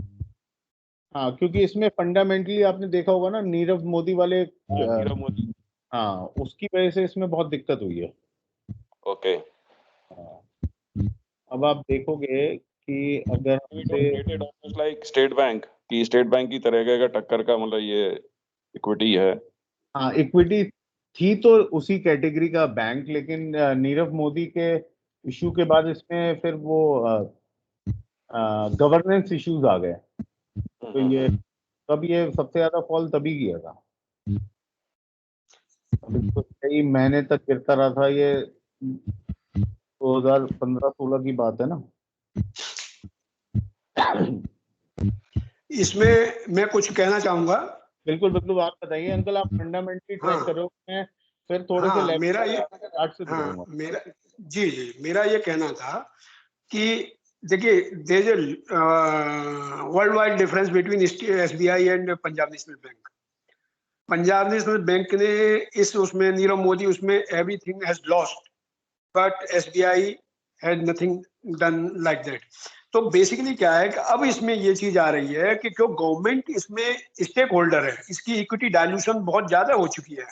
हाँ, क्योंकि इसमें फंडामेंटली आपने देखा होगा ना, नीरव मोदी वाले नीरव मोदी, हाँ, उसकी वजह से इसमें बहुत दिक्कत हुई है। ओके। अब आप देखोगे कि अगर लाइक स्टेट बैंक की, स्टेट बैंक की तरह का टक्कर का, मतलब ये इक्विटी है। हाँ, इक्विटी थी तो उसी कैटेगरी का बैंक, लेकिन नीरव मोदी के इशू के बाद इसमें फिर वो गवर्नेंस इश्यूज आ गए, तो ये तब ये सबसे ज्यादा फॉल तभी किया था। अभी तो कई महीने तक गिरता रहा था, ये 2015-16 की बात है ना। इसमें मैं कुछ कहना चाहूंगा। बिल्कुल बिल्कुल, आप बताइए अंकल, आप फंडामेंटली ट्रैक कर रहे हो, मैं फिर थोड़े से मेरा ये आर्ट से करूंगा। मेरा जी मेरा ये कहना था कि देखिए, there is worldwide difference between SBI and Punjab National Bank. Punjab National Bank ने इस उसमें नीरव मोदी उसमें everything has lost, but SBI has nothing done like that. तो बेसिकली क्या है कि अब इसमें ये चीज आ रही है कि क्यों गवर्नमेंट इसमें स्टेक होल्डर है, इसकी इक्विटी डायल्यूशन बहुत ज्यादा हो चुकी है,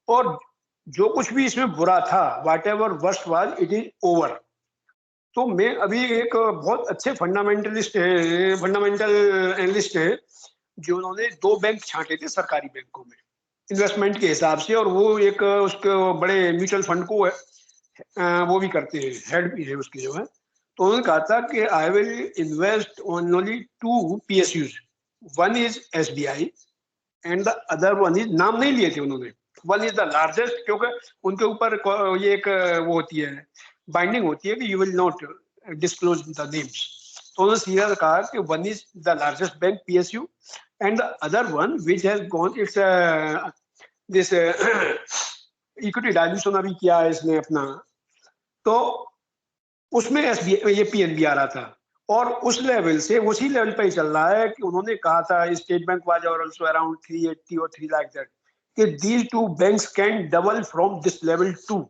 और जो कुछ भी इसमें बुरा था, what ever worst was, it is over. तो मैं अभी एक बहुत अच्छे फंडामेंटल एनालिस्ट है जो उन्होंने 2 बैंक छांटे थे सरकारी बैंकों में इन्वेस्टमेंट के हिसाब से, और वो एक उसके बड़े म्यूचुअल फंड को वो भी करते हैं, हेड भी है उसके जो है। तो उन्होंने कहा था कि I will invest only 2 PSUs, one is SBI and the other one is, नाम नहीं लिए थे उन्होंने, वन इज द लार्जेस्ट, क्योंकि उनके ऊपर ये एक वो होती है, बाइंडिंग होती है कि you will not disclose the names. तो उन्होंने सीधा कहा कि one is the largest bank PSU and the other one which has gone it's this equity dilution अभी किया है इसने अपना, तो उसमें SBI ये PNB आ रहा था, और उस लेवल से उसी लेवल पे ही चल रहा है कि उन्होंने कहा था state bank was also around 380 और 3 लाख दैट कि these 2 banks can double from this level too।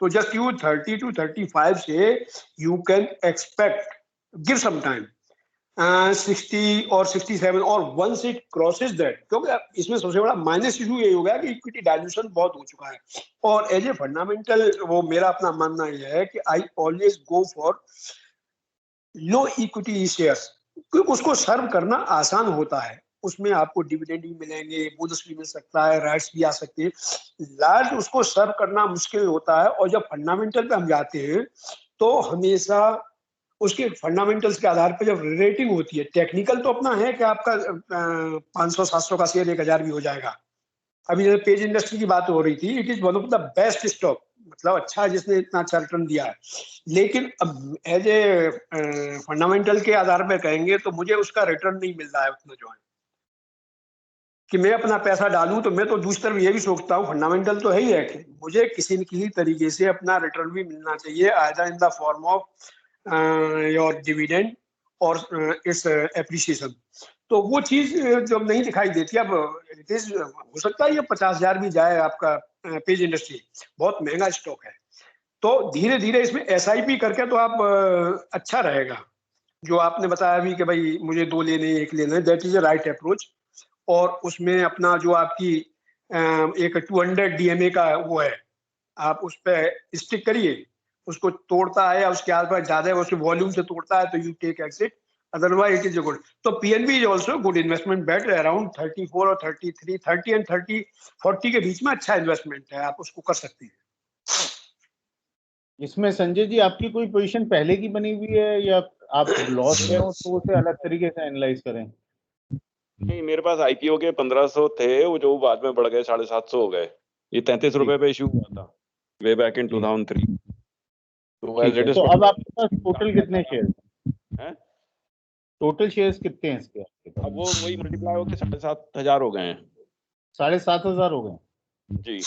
तो जस्ट यू 30 to 35 से you can expect, give some time, 60 और 67, और वंस इट क्रॉसेस दैट, क्योंकि इसमें सबसे बड़ा माइनस इशू ये हो गया कि इक्विटी डायल्यूशन बहुत हो चुका है। और एज ए फंडामेंटल वो मेरा अपना मानना यह है कि I always go for low equity shares, क्योंकि उसको सर्व करना आसान होता है, उसमें आपको डिविडेंड भी मिलेंगे, बोनस भी मिल सकता है, राइट्स भी आ सकते हैं। लार्ज उसको सर्व करना मुश्किल होता है, और जब फंडामेंटल पे हम जाते हैं तो हमेशा उसके फंडामेंटल्स के आधार पर जब रेटिंग होती है, टेक्निकल तो अपना है कि आपका 500-700 का शेयर 1000 भी हो जाएगा। अभी जैसे पेज इंडस्ट्री की बात हो रही थी, it is one of the best stock, मतलब अच्छा है जिसने इतना अच्छा रिटर्न दिया है, लेकिन अब एज ए फंडामेंटल के आधार पर कहेंगे तो मुझे उसका रिटर्न नहीं मिल रहा है उतना जो है कि मैं अपना पैसा डालूं। तो मैं तो दूसरी तरफ ये भी सोचता हूँ, फंडामेंटल तो है ही है कि मुझे किसी न किसी तरीके से अपना रिटर्न भी मिलना चाहिए, either in the form of your dividend और इट्स एप्रिसिएशन। तो वो चीज जब नहीं दिखाई देती, अब इट इज हो सकता है ये 50,000 भी जाए आपका पेज इंडस्ट्री, बहुत महंगा स्टॉक है। तो धीरे धीरे इसमें SIP करके तो आप अच्छा रहेगा। जो आपने बताया भी कि भाई मुझे 2 लेने 1 लेना है, that is a right approach. और उसमें अपना जो आपकी एक 200 DMA का वो है, आप उस पर स्टिक करिए, उसको तोड़ता है या उसके आसपास ज्यादा है, उसके वॉल्यूम से तोड़ता है तो you take exit, otherwise it is good. तो PNB is also good investment, bet around 34 और 33, 30 एंड 40 के बीच में अच्छा इन्वेस्टमेंट है, आप उसको कर सकते हैं। इसमें संजय जी आपकी कोई पोजीशन पहले की बनी हुई है या आप लॉस में हो तो उसे अलग तरीके से एनालाइज करें? नहीं, मेरे पास IPO के 1500 थे, वो जो बाद में बढ़ गए 750 हो गए। ये 33 रुपए पे इशू हुआ था वे बैक इन 2003। तो अब आपके पास टोटल कितने शेयर हैं? टोटल शेयर्स कितने हैं इसके आपके पास? अब वो वही मल्टीप्लाई होके 7,500 हो गए हैं। 7,500 हो गए जी।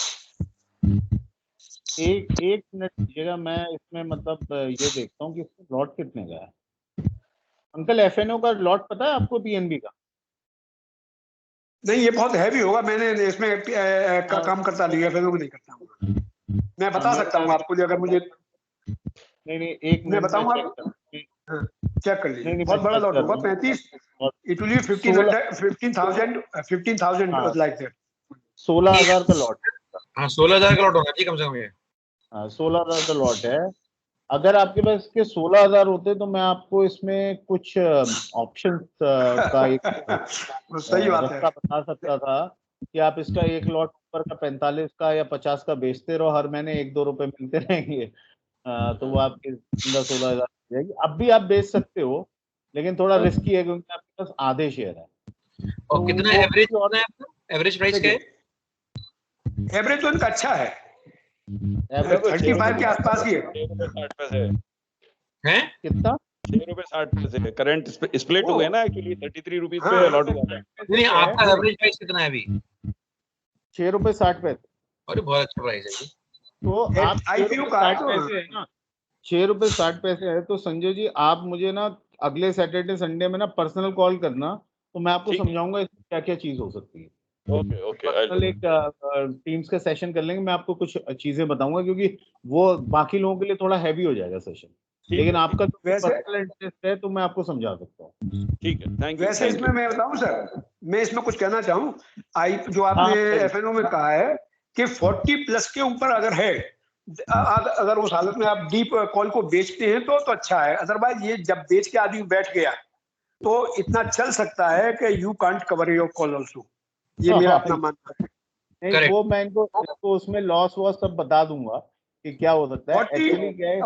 एक मिनट दीजिएगा, मैं इसमें मतलब ये देखता हूँ कि इसमें लॉट कितने का है। अंकल FNO का लॉट पता है आपको PNB का? नहीं, ये बहुत हैवी होगा, मैंने इसमें काम करता नहीं है, FNO में नहीं करता हूँ। मैं बता सकता हूँ आपको अगर मुझे, नहीं एक मैं बताऊंगा, चेक कर लीजिए। बहुत बड़ा लॉट होगा, 35, it will B 15,000 like that. 16,000 का लॉट। हाँ 16,000 का लॉट होगा जी कम से कम ये। हाँ 16,000 का लॉट है। अगर आपके पास इसके 16,000 होते तो मैं आपको इसमें कुछ ऑप्शन का एक सही बात है, बता सकता था कि आप इसका एक लॉट ऊपर का 45 का या 50 का बेचते रहो, हर महीने 1-2 रुपए मिलते रहेंगे, तो वो आपके 16,000 जाएगी। अब भी आप बेच सकते हो, लेकिन थोड़ा रिस्की है क्योंकि आपके पास आधे शेयर है। और कितना एवरेज प्राइस क्या है? एवरेज तो इनका अच्छा है, 35 के आसपास ही है। 60 पैसे हैं? कितना? 6 रुपए 60 पैसे। करंट स्प्लिट हुए ना एक्चुअली, 33 रुपीज पे लॉट हुआ था। नहीं आपका एवरेज प्राइस कितना है अभी? 6 रुपए 60 पैसे। अरे बहुत अच्छा प्राइस है जी। तो आप IPO का 60 पैसे है ना, ₹6.60 है, तो संजय जी आप मुझे ना अगले सैटरडे संडे में ना पर्सनल कॉल करना, तो मैं आपको ठीक। समझाऊंगा इसमें क्या क्या चीज हो सकती है। ओके ओके पर्सनल एक टीम्स का सेशन कर लेंगे, मैं आपको कुछ चीजें बताऊंगा, क्योंकि वो बाकी लोगों के लिए थोड़ा हैवी हो जाएगा सेशन, लेकिन आपका तो वैसे पर्सनल इंटरेस्ट है तो मैं आपको समझा सकता हूँ। ठीक है, थैंक यू। वैसे इसमें मैं बताऊं सर, मैं इसमें कुछ कहना चाहूँ। जो आपने हाँ, एफएनओ में कहा है कि 40 प्लस के ऊपर अगर है, अगर उस हालत में आप डीप कॉल को बेचते हैं तो अच्छा है। अदरवाइज ये जब बेच के आदमी बैठ गया तो इतना चल सकता है कि you can't cover your call also. ये मेरा अपना मानना है। नहीं, Correct. वो मैं इनको उसमें लॉस वॉस सब बता दूंगा कि क्या हो सकता है। एक्चुअली क्या है,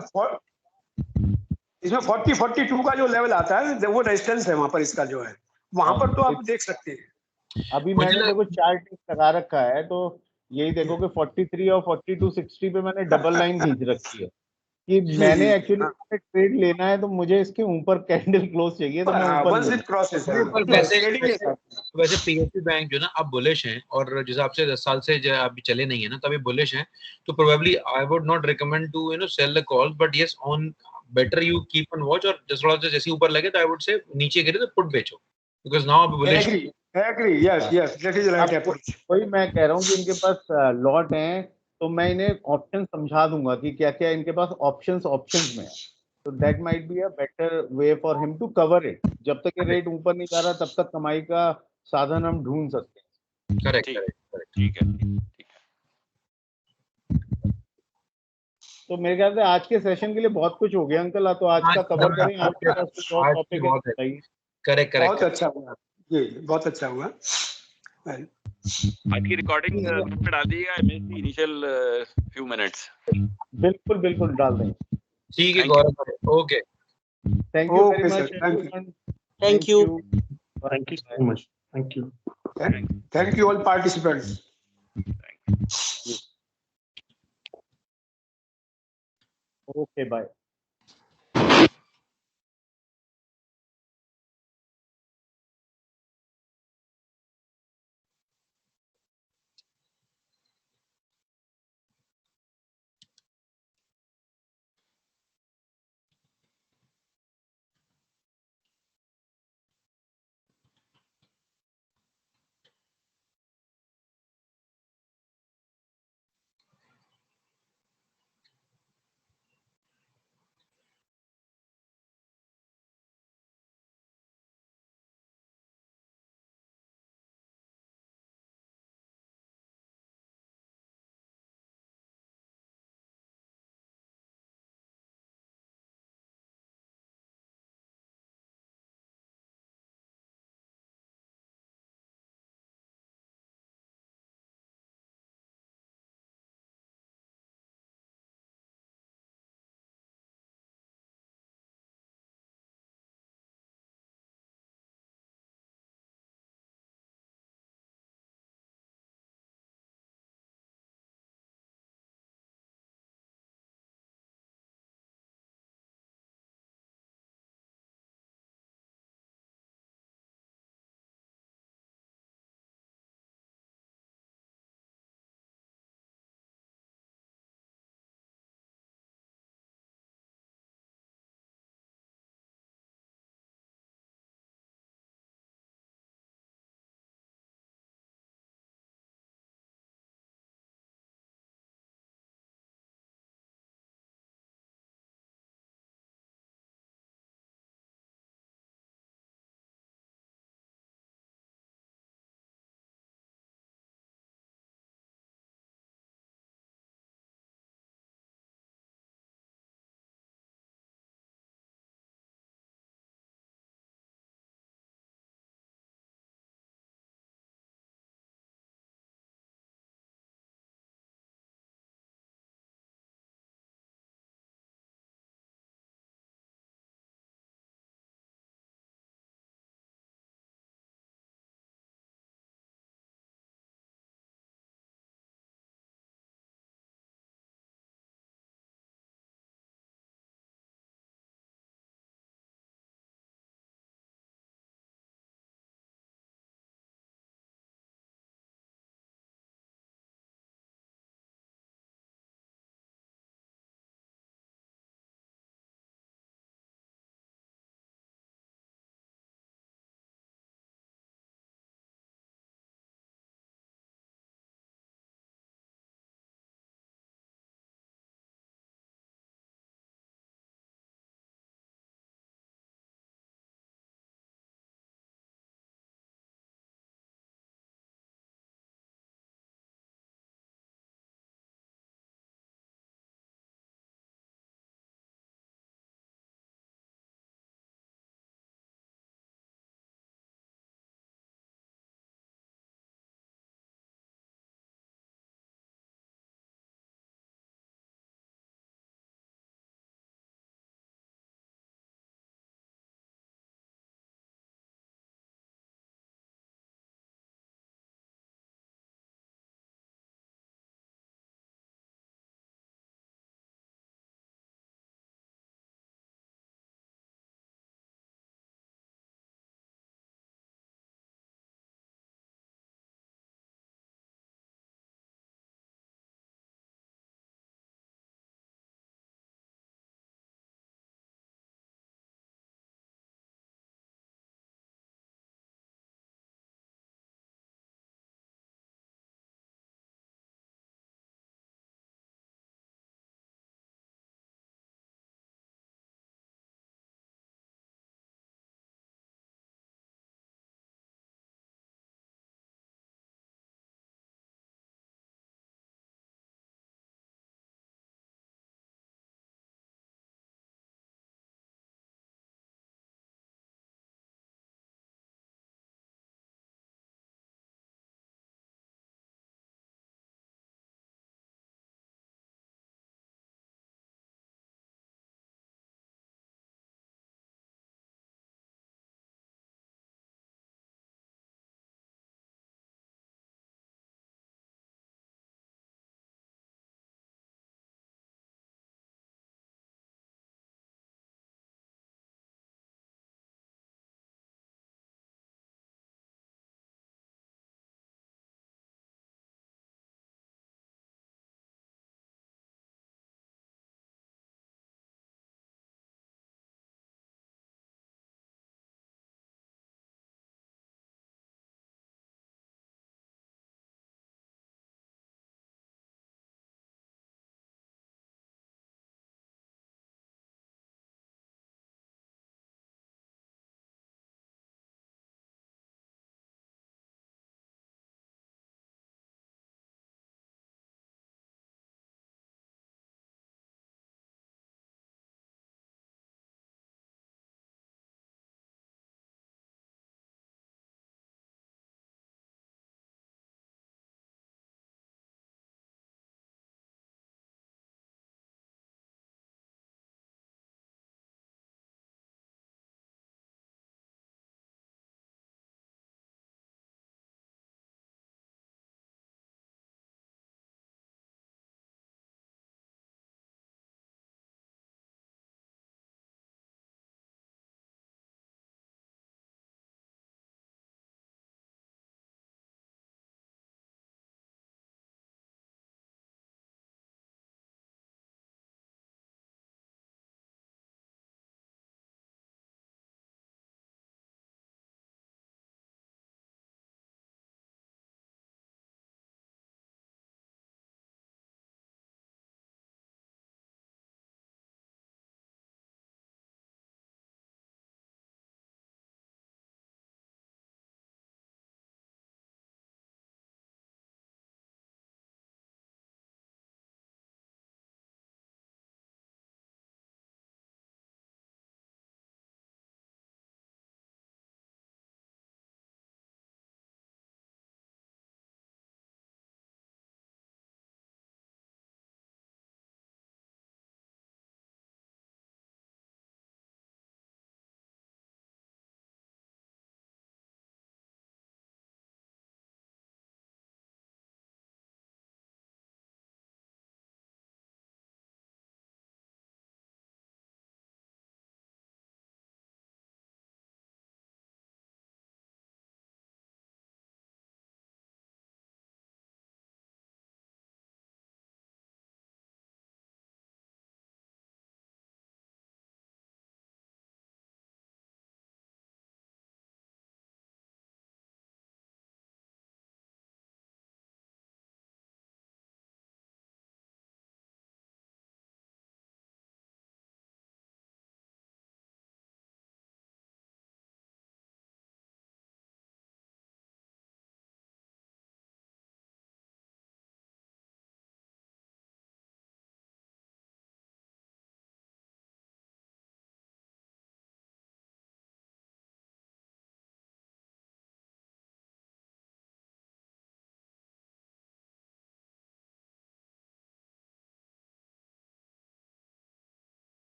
इसमें 40-42 का जो लेवल आता है वो रेजिस्टेंस है वहां पर, इसका जो है वहां पर तो आप देख सकते हैं। अभी मुझे मैंने देखो चार्ट लगा रखा है, तो यही देखो कि 43 और 42.60 पे मैंने डबल लाइन खींच रखी है कि मैंने एक्चुअली ट्रेड लेना है, तो मुझे इसके ऊपर कैंडल क्लोज चाहिए, तो मैं ऊपर वंस इट लूंगा। क्रॉसेस पर वैसे पीएसयू बैंक जो ना अब बुलिश हैं, और जिस हिसाब से 10 साल से जो अभी चले नहीं है ना, तभी बुलिश हैं, तो probably I would not recommend to sell the calls, but yes on better you keep on watch, और थोड़ा सा जैसे ऊपर लगे तो आई वुड से नीचे गिरे तो पुट बेचो, बिकॉज नाउ अभी bullish. Agree, yes yes, that is right approach. वही मैं कह रहा हूँ कि इनके पास लॉट हैं, तो मैं इन्हें ऑप्शन समझा दूंगा कि क्या क्या इनके पास ऑप्शंस में है, तो that might be a better way for him to cover it. जब तक ये रेट ऊपर नहीं जा रहा, तब तक कमाई का साधन हम ढूंढ सकते हैं। करेक्ट ठीक करेक्ट करेक्ट। ठीक है, ठीक है। तो मेरे ख्याल से आज के सेशन के लिए बहुत कुछ हो गया अंकल, तो आज का कवर करें। आपके पास कुछ और टॉपिक है बताइए। करेक्ट बहुत करेक्ट। अच्छा हुआ, ये बहुत अच्छा हुआ। आज की रिकॉर्डिंग ग्रुप में डाल दीजिएगा, इनिशियल फ्यू मिनट्स। बिल्कुल बिल्कुल डाल देंगे। ठीक है Thank you. Gaurav, okay. Thank you very okay much sir, thank you, thank you. Thank you so much, thank you. Thank you all participants. Okay bye.